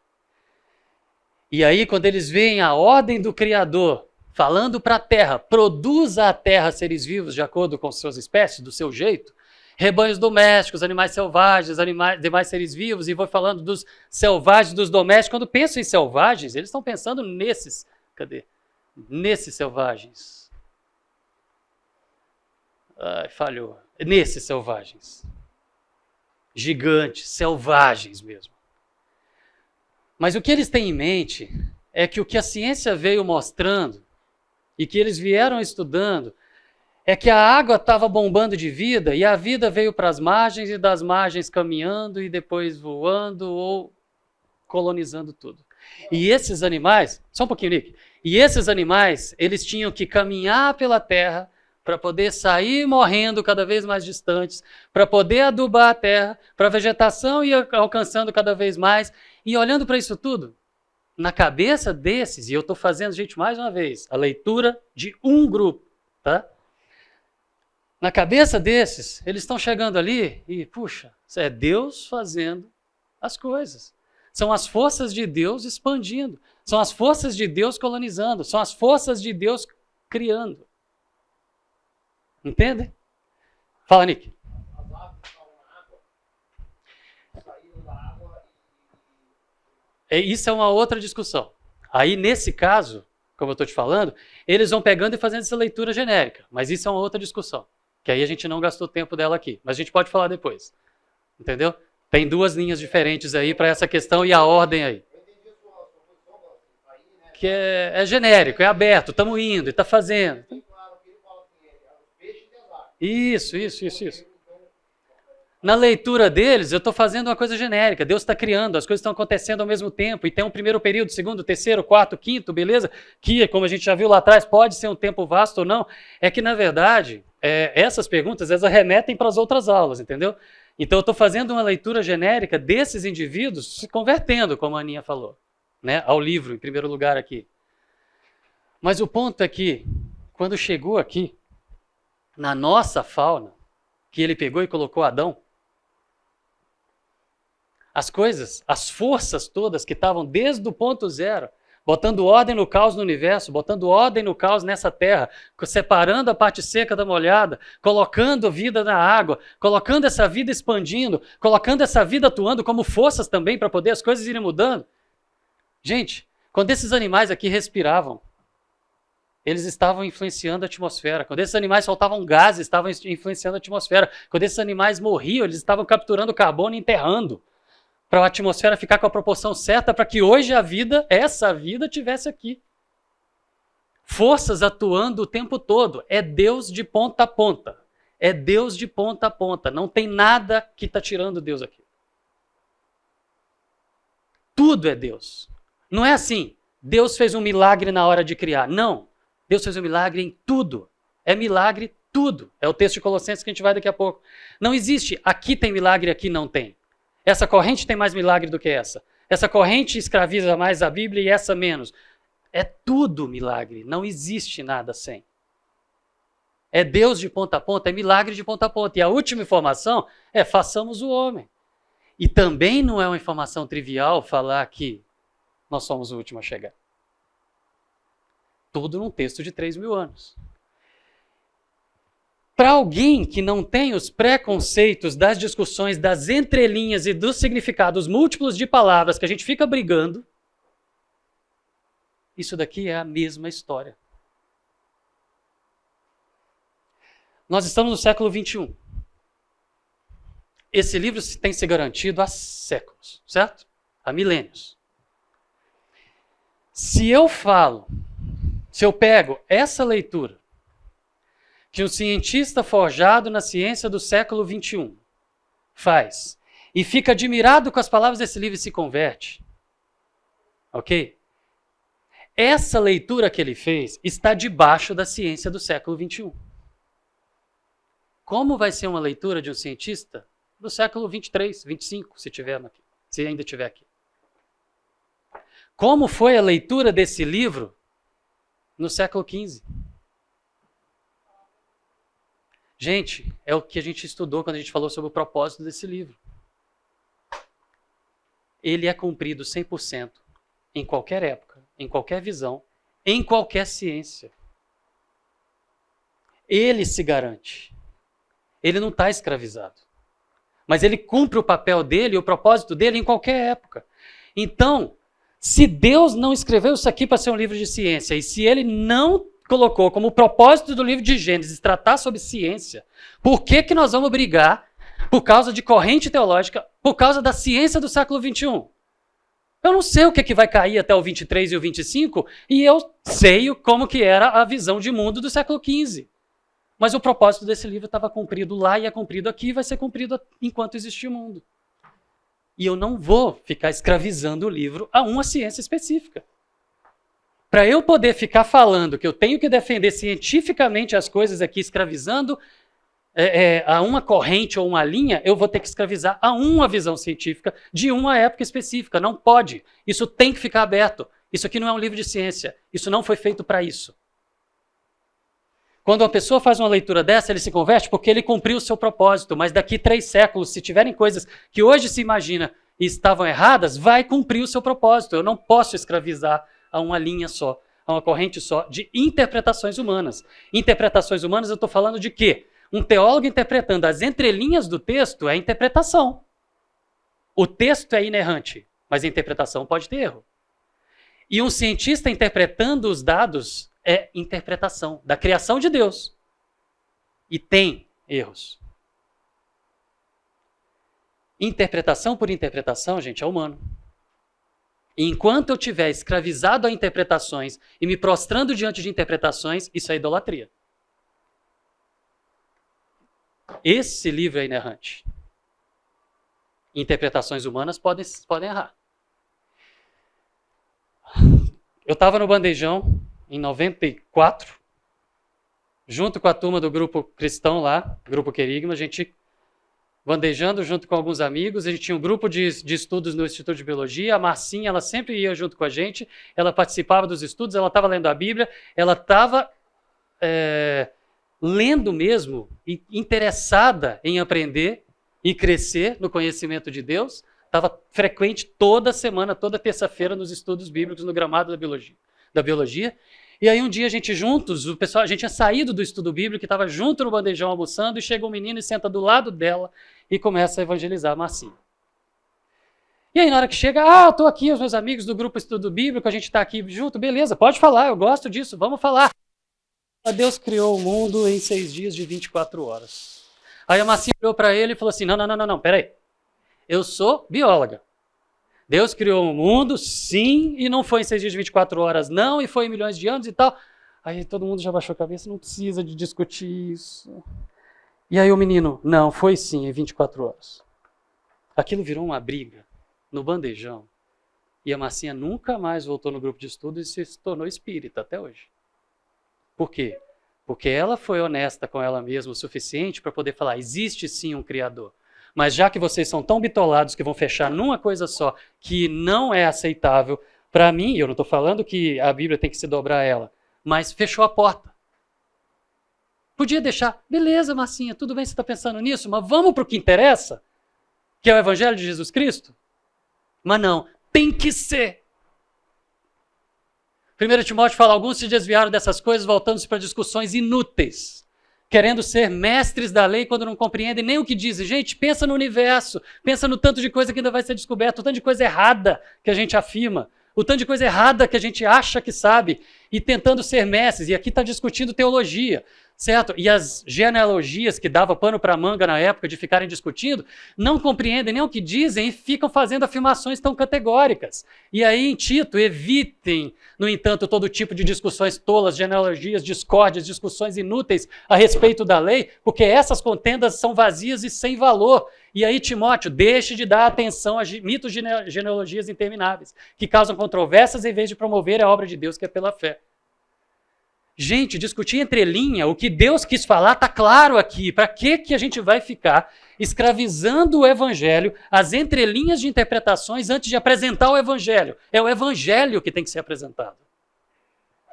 E aí, quando eles veem a ordem do Criador falando para a terra, produza a terra seres vivos de acordo com suas espécies, do seu jeito, rebanhos domésticos, animais selvagens, demais seres vivos, e vou falando dos selvagens, dos domésticos. Quando pensam em selvagens, eles estão pensando nesses, nesses selvagens. Ai, falhou. Nesses selvagens. Gigantes, selvagens mesmo. Mas o que eles têm em mente é que o que a ciência veio mostrando e que eles vieram estudando é que a água estava bombando de vida e a vida veio para as margens e das margens caminhando e depois voando ou colonizando tudo. E esses animais, só um pouquinho, Nick, e esses animais, eles tinham que caminhar pela terra para poder sair morrendo cada vez mais distantes, para poder adubar a terra, para a vegetação ir alcançando cada vez mais. E olhando para isso tudo, na cabeça desses, e eu estou fazendo, gente, mais uma vez, a leitura de um grupo, tá? Na cabeça desses, eles estão chegando ali e, puxa, é Deus fazendo as coisas. São as forças de Deus expandindo. São as forças de Deus colonizando. São as forças de Deus criando. Entende? Fala, Nick. As aves estavam na água, saíram da água Isso é uma outra discussão. Aí, nesse caso, como eu estou te falando, eles vão pegando e fazendo essa leitura genérica. Mas isso é uma outra discussão. Que aí a gente não gastou tempo dela aqui. Mas a gente pode falar depois. Entendeu? Tem duas linhas diferentes aí para essa questão e a ordem aí. Eu entendi a sua posição, aí, né? Que é genérico, é aberto, estamos indo e está fazendo. Bem claro que ele fala assim, os peixes e as aves. Isso. Na leitura deles, eu estou fazendo uma coisa genérica. Deus está criando, as coisas estão acontecendo ao mesmo tempo. E tem um primeiro período, segundo, terceiro, quarto, quinto, beleza? Que, como a gente já viu lá atrás, pode ser um tempo vasto ou não. É que, na verdade, essas perguntas, elas remetem para as outras aulas, entendeu? Então, eu estou fazendo uma leitura genérica desses indivíduos se convertendo, como a Aninha falou, né? Ao livro, em primeiro lugar aqui. Mas o ponto é que, quando chegou aqui, na nossa fauna, que ele pegou e colocou Adão, as coisas, as forças todas que estavam desde o ponto zero, botando ordem no caos no universo, botando ordem no caos nessa terra, separando a parte seca da molhada, colocando vida na água, colocando essa vida expandindo, colocando essa vida atuando como forças também para poder as coisas irem mudando. Gente, quando esses animais aqui respiravam, eles estavam influenciando a atmosfera. Quando esses animais soltavam gases, estavam influenciando a atmosfera. Quando esses animais morriam, eles estavam capturando carbono e enterrando, para a atmosfera ficar com a proporção certa para que hoje a vida, essa vida, tivesse aqui. Forças atuando o tempo todo. É Deus de ponta a ponta. É Deus de ponta a ponta. Não tem nada que está tirando Deus aqui. Tudo é Deus. Não é assim, Deus fez um milagre na hora de criar. Não. Deus fez um milagre em tudo. É milagre tudo. É o texto de Colossenses que a gente vai daqui a pouco. Não existe, aqui tem milagre, aqui não tem. Essa corrente tem mais milagre do que essa. Essa corrente escraviza mais a Bíblia e essa menos. É tudo milagre, não existe nada sem. É Deus de ponta a ponta, é milagre de ponta a ponta. E a última informação é façamos o homem. E também não é uma informação trivial falar que nós somos o último a chegar. Tudo num texto de 3.000 anos. Para alguém que não tem os preconceitos das discussões, das entrelinhas e dos significados múltiplos de palavras que a gente fica brigando, isso daqui é a mesma história. Nós estamos no século 21. Esse livro tem se garantido há séculos, certo? Há milênios. Se eu pego essa leitura que um cientista forjado na ciência do século 21 faz, e fica admirado com as palavras desse livro e se converte, ok? Essa leitura que ele fez está debaixo da ciência do século 21. Como vai ser uma leitura de um cientista do século 23, 25, se ainda tiver aqui? Como foi a leitura desse livro no século 15? Gente, é o que a gente estudou quando a gente falou sobre o propósito desse livro. Ele é cumprido 100% em qualquer época, em qualquer visão, em qualquer ciência. Ele se garante. Ele não está escravizado. Mas ele cumpre o papel dele, o propósito dele em qualquer época. Então, se Deus não escreveu isso aqui para ser um livro de ciência, e se ele não colocou como propósito do livro de Gênesis tratar sobre ciência, por que que nós vamos brigar por causa de corrente teológica, por causa da ciência do século XXI? Eu não sei o que vai cair até o 23 e o 25, e eu sei como que era a visão de mundo do século XV. Mas o propósito desse livro estava cumprido lá e é cumprido aqui e vai ser cumprido enquanto existir o mundo. E eu não vou ficar escravizando o livro a uma ciência específica. Para eu poder ficar falando que eu tenho que defender cientificamente as coisas aqui, escravizando a uma corrente ou uma linha, eu vou ter que escravizar a uma visão científica de uma época específica. Não pode. Isso tem que ficar aberto. Isso aqui não é um livro de ciência. Isso não foi feito para isso. Quando uma pessoa faz uma leitura dessa, ele se converte porque ele cumpriu o seu propósito, mas daqui 3 séculos, se tiverem coisas que hoje se imagina e estavam erradas, vai cumprir o seu propósito. Eu não posso escravizar a uma linha só, a uma corrente só de interpretações humanas. Interpretações humanas, eu estou falando de quê? Um teólogo interpretando as entrelinhas do texto é interpretação. O texto é inerrante, mas a interpretação pode ter erro. E um cientista interpretando os dados é interpretação da criação de Deus. E tem erros. Interpretação por interpretação, gente, é humano. E enquanto eu estiver escravizado a interpretações e me prostrando diante de interpretações, isso é idolatria. Esse livro é inerrante. Interpretações humanas podem errar. Eu estava no Bandejão em 94, junto com a turma do grupo cristão lá, grupo Querigma, a gente bandejando junto com alguns amigos, a gente tinha um grupo de estudos no Instituto de Biologia, a Marcinha, ela sempre ia junto com a gente, ela participava dos estudos, ela estava lendo a Bíblia, ela estava lendo mesmo, e interessada em aprender e crescer no conhecimento de Deus, estava frequente toda semana, toda terça-feira nos estudos bíblicos no gramado da biologia. E aí um dia a gente juntos, a gente tinha saído do estudo bíblico, estava junto no bandejão almoçando, e chega um menino e senta do lado dela e começa a evangelizar a Marcinha. E aí na hora que chega, estou aqui, os meus amigos do grupo Estudo Bíblico, a gente está aqui junto, beleza, pode falar, eu gosto disso, vamos falar. Deus criou o mundo em 6 dias de 24 horas. Aí a Marcinha olhou para ele e falou assim, não, peraí, eu sou bióloga. Deus criou o mundo, sim, e não foi em 6 dias de 24 horas, não, e foi em milhões de anos e tal. Aí todo mundo já baixou a cabeça, não precisa de discutir isso. E aí o menino, não, foi sim, em 24 horas. Aquilo virou uma briga no bandejão. E a Marcinha nunca mais voltou no grupo de estudo e se tornou espírita até hoje. Por quê? Porque ela foi honesta com ela mesma o suficiente para poder falar, existe sim um Criador. Mas já que vocês são tão bitolados que vão fechar numa coisa só, que não é aceitável para mim, eu não estou falando que a Bíblia tem que se dobrar a ela, mas fechou a porta. Podia deixar, beleza, Marcinha, tudo bem, você está pensando nisso, mas vamos para o que interessa, que é o Evangelho de Jesus Cristo? Mas não, tem que ser. 1 Timóteo fala, alguns se desviaram dessas coisas, voltando-se para discussões inúteis, querendo ser mestres da lei quando não compreendem nem o que dizem. Gente, pensa no universo, pensa no tanto de coisa que ainda vai ser descoberto, o tanto de coisa errada que a gente afirma, o tanto de coisa errada que a gente acha que sabe, e tentando ser mestres, e aqui está discutindo teologia, certo? E as genealogias que dava pano para manga na época de ficarem discutindo, não compreendem nem o que dizem e ficam fazendo afirmações tão categóricas. E aí, em Tito, evitem, no entanto, todo tipo de discussões tolas, genealogias, discórdias, discussões inúteis a respeito da lei, porque essas contendas são vazias e sem valor. E aí, Timóteo, deixe de dar atenção a mitos de genealogias intermináveis, que causam controvérsias em vez de promover a obra de Deus, que é pela fé. Gente, discutir entre linha, o que Deus quis falar está claro aqui. Para que a gente vai ficar escravizando o Evangelho, as entrelinhas de interpretações, antes de apresentar o Evangelho? É o Evangelho que tem que ser apresentado.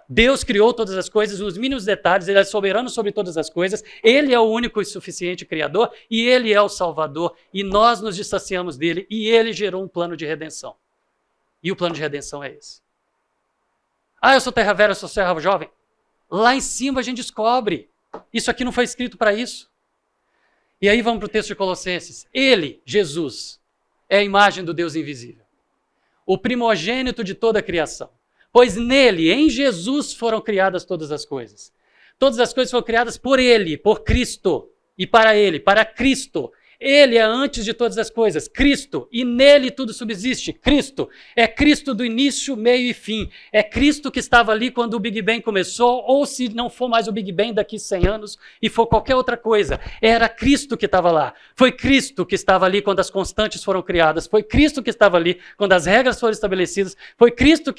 Deus criou todas as coisas, nos mínimos detalhes, ele é soberano sobre todas as coisas, ele é o único e suficiente Criador, e ele é o Salvador, e nós nos distanciamos dele, e ele gerou um plano de redenção. E o plano de redenção é esse. Ah, eu sou terra velha, eu sou terra jovem. Lá em cima a gente descobre, isso aqui não foi escrito para isso. E aí vamos para o texto de Colossenses. Ele, Jesus, é a imagem do Deus invisível, o primogênito de toda a criação. Pois nele, em Jesus, foram criadas todas as coisas. Todas as coisas foram criadas por ele, por Cristo, e para ele, para Cristo. Ele é antes de todas as coisas, Cristo, e nele tudo subsiste, Cristo. É Cristo do início, meio e fim. É Cristo que estava ali quando o Big Bang começou, ou se não for mais o Big Bang daqui 100 anos e for qualquer outra coisa. Era Cristo que estava lá. Foi Cristo que estava ali quando as constantes foram criadas. Foi Cristo que estava ali quando as regras foram estabelecidas.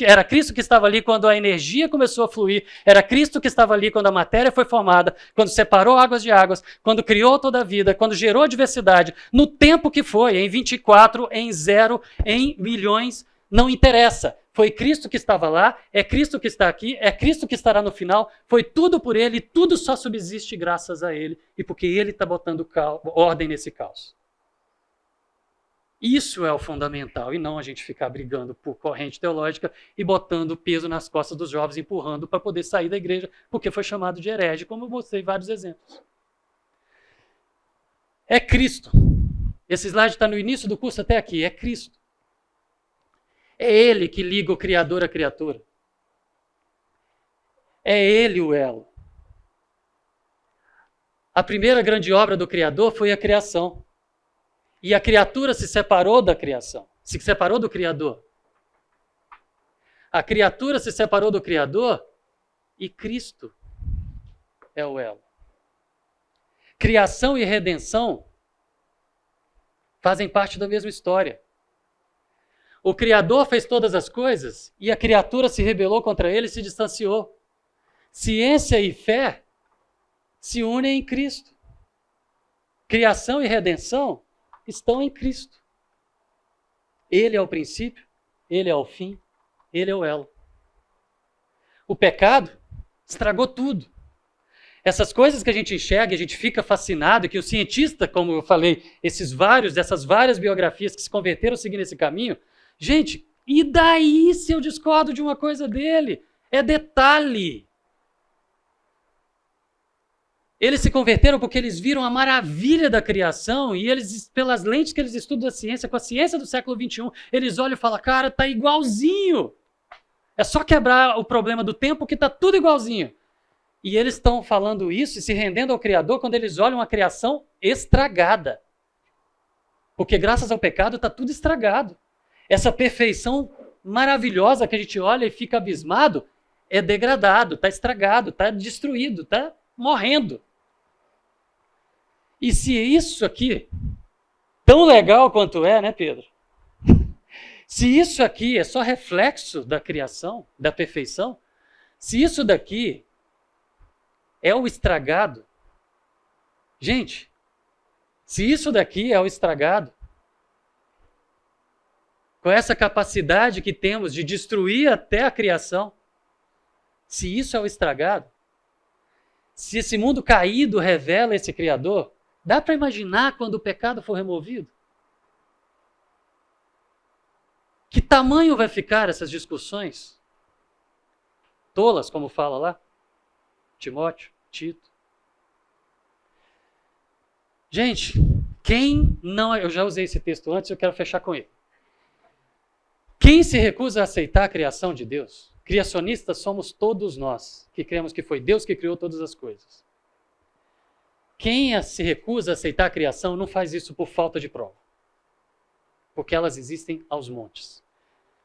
Era Cristo que estava ali quando a energia começou a fluir. Era Cristo que estava ali quando a matéria foi formada, quando separou águas de águas, quando criou toda a vida, quando gerou a diversidade. No tempo que foi, em 24, em 0, em milhões, não interessa. Foi Cristo que estava lá, é Cristo que está aqui, é Cristo que estará no final. Foi tudo por ele, tudo só subsiste graças a ele e porque ele está botando ordem nesse caos. Isso é o fundamental, e não a gente ficar brigando por corrente teológica e botando peso nas costas dos jovens, empurrando para poder sair da igreja, porque foi chamado de herege, como eu mostrei vários exemplos. É Cristo. Esse slide está no início do curso até aqui. É Cristo. É Ele que liga o Criador à criatura. É Ele o elo. A primeira grande obra do Criador foi a criação. E a criatura se separou da criação. Se separou do Criador. A criatura se separou do Criador e Cristo é o elo. Criação e redenção fazem parte da mesma história. O Criador fez todas as coisas e a criatura se rebelou contra ele e se distanciou. Ciência e fé se unem em Cristo. Criação e redenção estão em Cristo. Ele é o princípio, ele é o fim, ele é o elo. O pecado estragou tudo. Essas coisas que a gente enxerga, a gente fica fascinado, que o cientista, como eu falei, essas várias biografias que se converteram seguindo esse caminho, gente, e daí se eu discordo de uma coisa dele? É detalhe. Eles se converteram porque eles viram a maravilha da criação e eles, pelas lentes que eles estudam a ciência, com a ciência do século XXI, eles olham e falam, cara, tá igualzinho. É só quebrar o problema do tempo que tá tudo igualzinho. E eles estão falando isso e se rendendo ao Criador quando eles olham a criação estragada. Porque graças ao pecado está tudo estragado. Essa perfeição maravilhosa que a gente olha e fica abismado é degradado, está estragado, está destruído, está morrendo. E se isso aqui, tão legal quanto é, né, Pedro? Se isso aqui é só reflexo da criação, da perfeição, se isso daqui é o estragado. Gente, se isso daqui é o estragado, com essa capacidade que temos de destruir até a criação, se isso é o estragado, se esse mundo caído revela esse Criador, dá para imaginar quando o pecado for removido? Que tamanho vai ficar essas discussões? Tolas, como fala lá? Timóteo, Tito. Gente, quem não... Eu já usei esse texto antes, eu quero fechar com ele. Quem se recusa a aceitar a criação de Deus? Criacionistas somos todos nós, que cremos que foi Deus que criou todas as coisas. Quem se recusa a aceitar a criação não faz isso por falta de prova. Porque elas existem aos montes.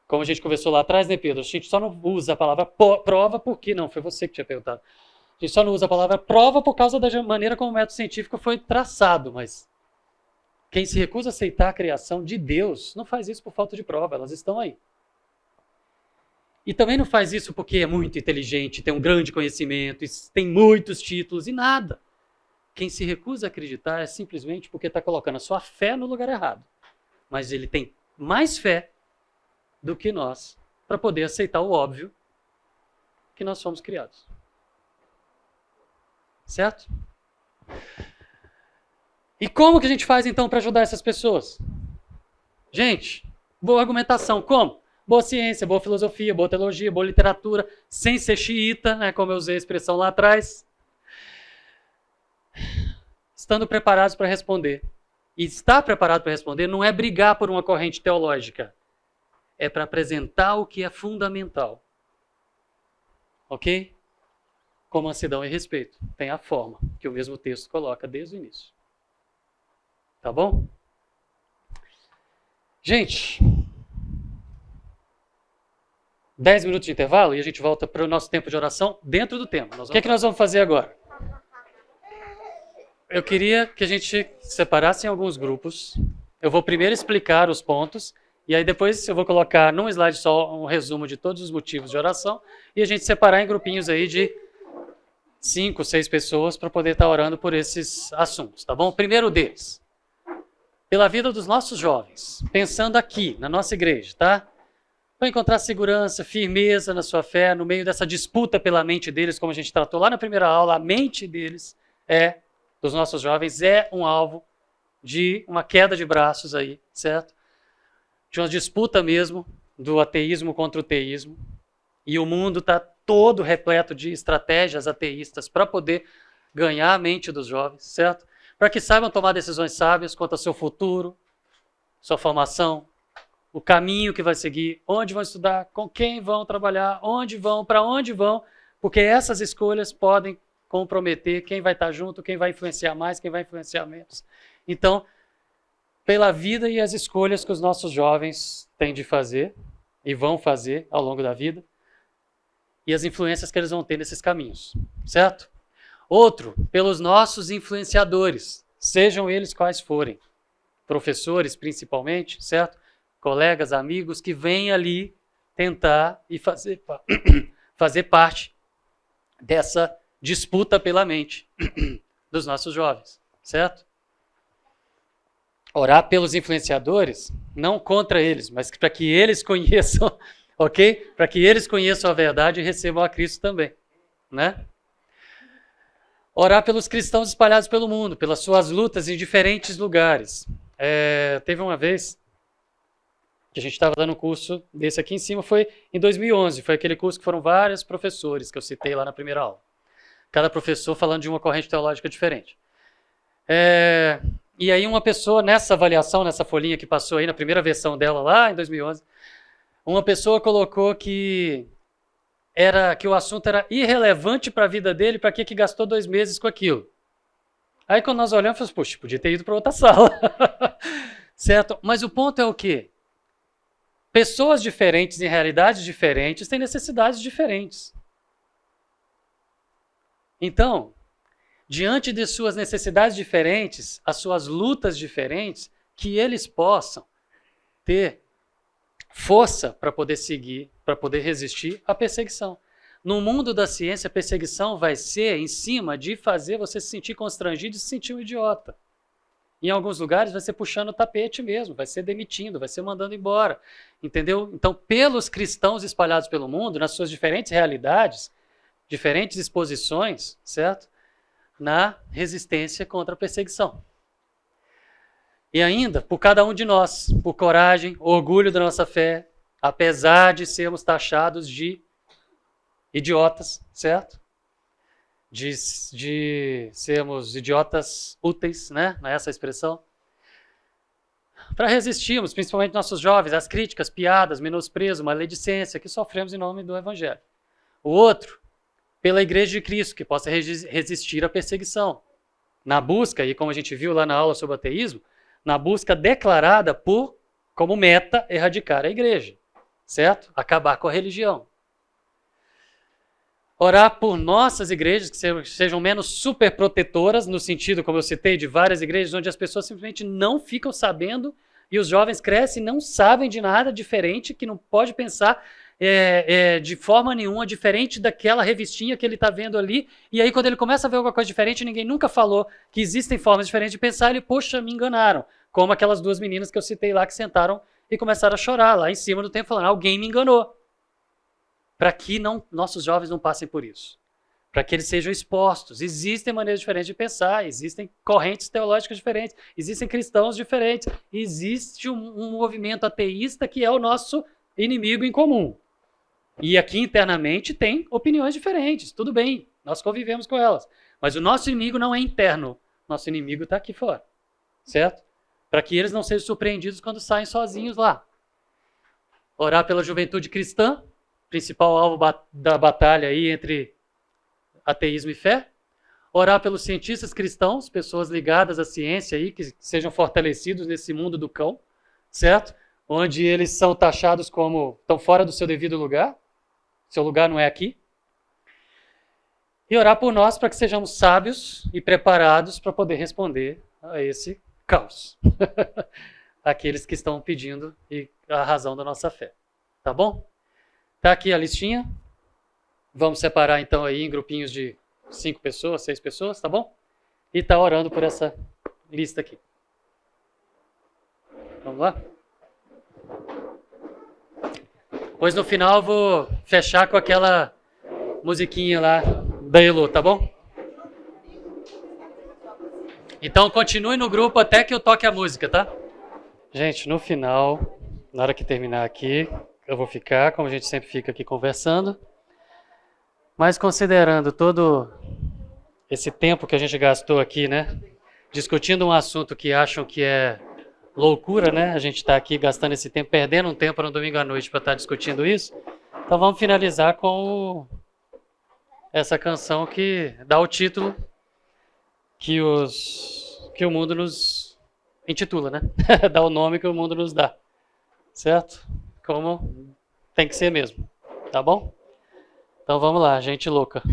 Como a gente conversou lá atrás, né, Pedro? A gente só não usa a palavra prova porque... Não, foi você que tinha perguntado. A gente só não usa a palavra prova por causa da maneira como o método científico foi traçado, mas quem se recusa a aceitar a criação de Deus não faz isso por falta de prova, elas estão aí. E também não faz isso porque é muito inteligente, tem um grande conhecimento, tem muitos títulos e nada. Quem se recusa a acreditar é simplesmente porque está colocando a sua fé no lugar errado. Mas ele tem mais fé do que nós para poder aceitar o óbvio que nós fomos criados. Certo? E como que a gente faz então para ajudar essas pessoas? Gente, boa argumentação. Como? Boa ciência, boa filosofia, boa teologia, boa literatura, sem ser xiita, né, como eu usei a expressão lá atrás. Estando preparados para responder. E estar preparado para responder não é brigar por uma corrente teológica. É para apresentar o que é fundamental. Ok? Com mansidão e respeito. Tem a forma que o mesmo texto coloca desde o início. Tá bom? Gente, 10 minutos de intervalo e a gente volta para o nosso tempo de oração dentro do tema. O que é que nós vamos fazer agora? Eu queria que a gente separasse em alguns grupos. Eu vou primeiro explicar os pontos e aí depois eu vou colocar num slide só um resumo de todos os motivos de oração e a gente separar em grupinhos aí de 5, 6 pessoas para poder estar orando por esses assuntos, tá bom? O primeiro deles, pela vida dos nossos jovens, pensando aqui na nossa igreja, tá? Para encontrar segurança, firmeza na sua fé, no meio dessa disputa pela mente deles, como a gente tratou lá na primeira aula, a mente deles dos nossos jovens é um alvo de uma queda de braços aí, certo? De uma disputa mesmo do ateísmo contra o teísmo. E o mundo está todo repleto de estratégias ateístas para poder ganhar a mente dos jovens, certo? Para que saibam tomar decisões sábias quanto ao seu futuro, sua formação, o caminho que vai seguir, onde vão estudar, com quem vão trabalhar, onde vão, para onde vão, porque essas escolhas podem comprometer quem vai estar junto, quem vai influenciar mais, quem vai influenciar menos. Então, pela vida e as escolhas que os nossos jovens têm de fazer e vão fazer ao longo da vida, e as influências que eles vão ter nesses caminhos, certo? Outro, pelos nossos influenciadores, sejam eles quais forem, professores principalmente, certo? Colegas, amigos que vêm ali tentar e fazer parte dessa disputa pela mente dos nossos jovens, certo? Orar pelos influenciadores, não contra eles, mas para que eles conheçam, ok? Para que eles conheçam a verdade e recebam a Cristo também, né? Orar pelos cristãos espalhados pelo mundo, pelas suas lutas em diferentes lugares. Teve uma vez que a gente estava dando um curso desse aqui em cima, foi em 2011, foi aquele curso que foram vários professores que eu citei lá na primeira aula. Cada professor falando de uma corrente teológica diferente. E aí uma pessoa, nessa avaliação, nessa folhinha que passou aí na primeira versão dela lá em 2011, uma pessoa colocou que o assunto era irrelevante para a vida dele, para que gastou 2 meses com aquilo. Aí quando nós olhamos, falamos, puxa, podia ter ido para outra sala. Certo? Mas o ponto é o quê? Pessoas diferentes, em realidades diferentes, têm necessidades diferentes. Então, diante de suas necessidades diferentes, as suas lutas diferentes, que eles possam ter força para poder seguir, para poder resistir à perseguição. No mundo da ciência, a perseguição vai ser em cima de fazer você se sentir constrangido e se sentir um idiota. Em alguns lugares vai ser puxando o tapete mesmo, vai ser demitindo, vai ser mandando embora, entendeu? Então, pelos cristãos espalhados pelo mundo, nas suas diferentes realidades, diferentes exposições, certo? Na resistência contra a perseguição. E ainda, por cada um de nós, por coragem, orgulho da nossa fé, apesar de sermos taxados de idiotas, certo? De sermos idiotas úteis, né? Não é essa a expressão? Para resistirmos, principalmente nossos jovens, às críticas, piadas, menosprezo, maledicência que sofremos em nome do Evangelho. O outro, pela Igreja de Cristo, que possa resistir à perseguição. Na busca, e como a gente viu lá na aula sobre o ateísmo, na busca declarada como meta, erradicar a igreja, certo? Acabar com a religião. Orar por nossas igrejas, que sejam menos superprotetoras, no sentido, como eu citei, de várias igrejas, onde as pessoas simplesmente não ficam sabendo, e os jovens crescem e não sabem de nada diferente, que não pode pensar de forma nenhuma diferente daquela revistinha que ele está vendo ali, e aí quando ele começa a ver alguma coisa diferente, ninguém nunca falou que existem formas diferentes de pensar, ele, poxa, me enganaram, como aquelas 2 meninas que eu citei lá, que sentaram e começaram a chorar lá em cima do templo, falando, alguém me enganou. para que nossos jovens não passem por isso. Para que eles sejam expostos. Existem maneiras diferentes de pensar, existem correntes teológicas diferentes, existem cristãos diferentes, existe um movimento ateísta que é o nosso inimigo em comum. E aqui internamente tem opiniões diferentes, tudo bem, nós convivemos com elas. Mas o nosso inimigo não é interno, nosso inimigo está aqui fora, certo? Para que eles não sejam surpreendidos quando saem sozinhos lá. Orar pela juventude cristã, principal alvo da batalha aí entre ateísmo e fé. Orar pelos cientistas cristãos, pessoas ligadas à ciência aí, que sejam fortalecidos nesse mundo do cão, certo? Onde eles são taxados como estão fora do seu devido lugar. Seu lugar não é aqui. E orar por nós para que sejamos sábios e preparados para poder responder a esse caos. Aqueles que estão pedindo a razão da nossa fé. Tá bom? Tá aqui a listinha. Vamos separar então aí em grupinhos de 5 pessoas, 6 pessoas, tá bom? E tá orando por essa lista aqui. Vamos lá? Pois no final eu vou fechar com aquela musiquinha lá da Elo, tá bom? Então continue no grupo até que eu toque a música, tá? Gente, no final, na hora que terminar aqui, eu vou ficar, como a gente sempre fica aqui conversando. Mas considerando todo esse tempo que a gente gastou aqui, né? Discutindo um assunto que acham que é loucura, né? A gente está aqui gastando esse tempo, perdendo um tempo no domingo à noite para estar discutindo isso. Então vamos finalizar com essa canção que dá o título que o mundo nos intitula, né? Dá o nome que o mundo nos dá. Certo? Como tem que ser mesmo. Tá bom? Então vamos lá, gente louca.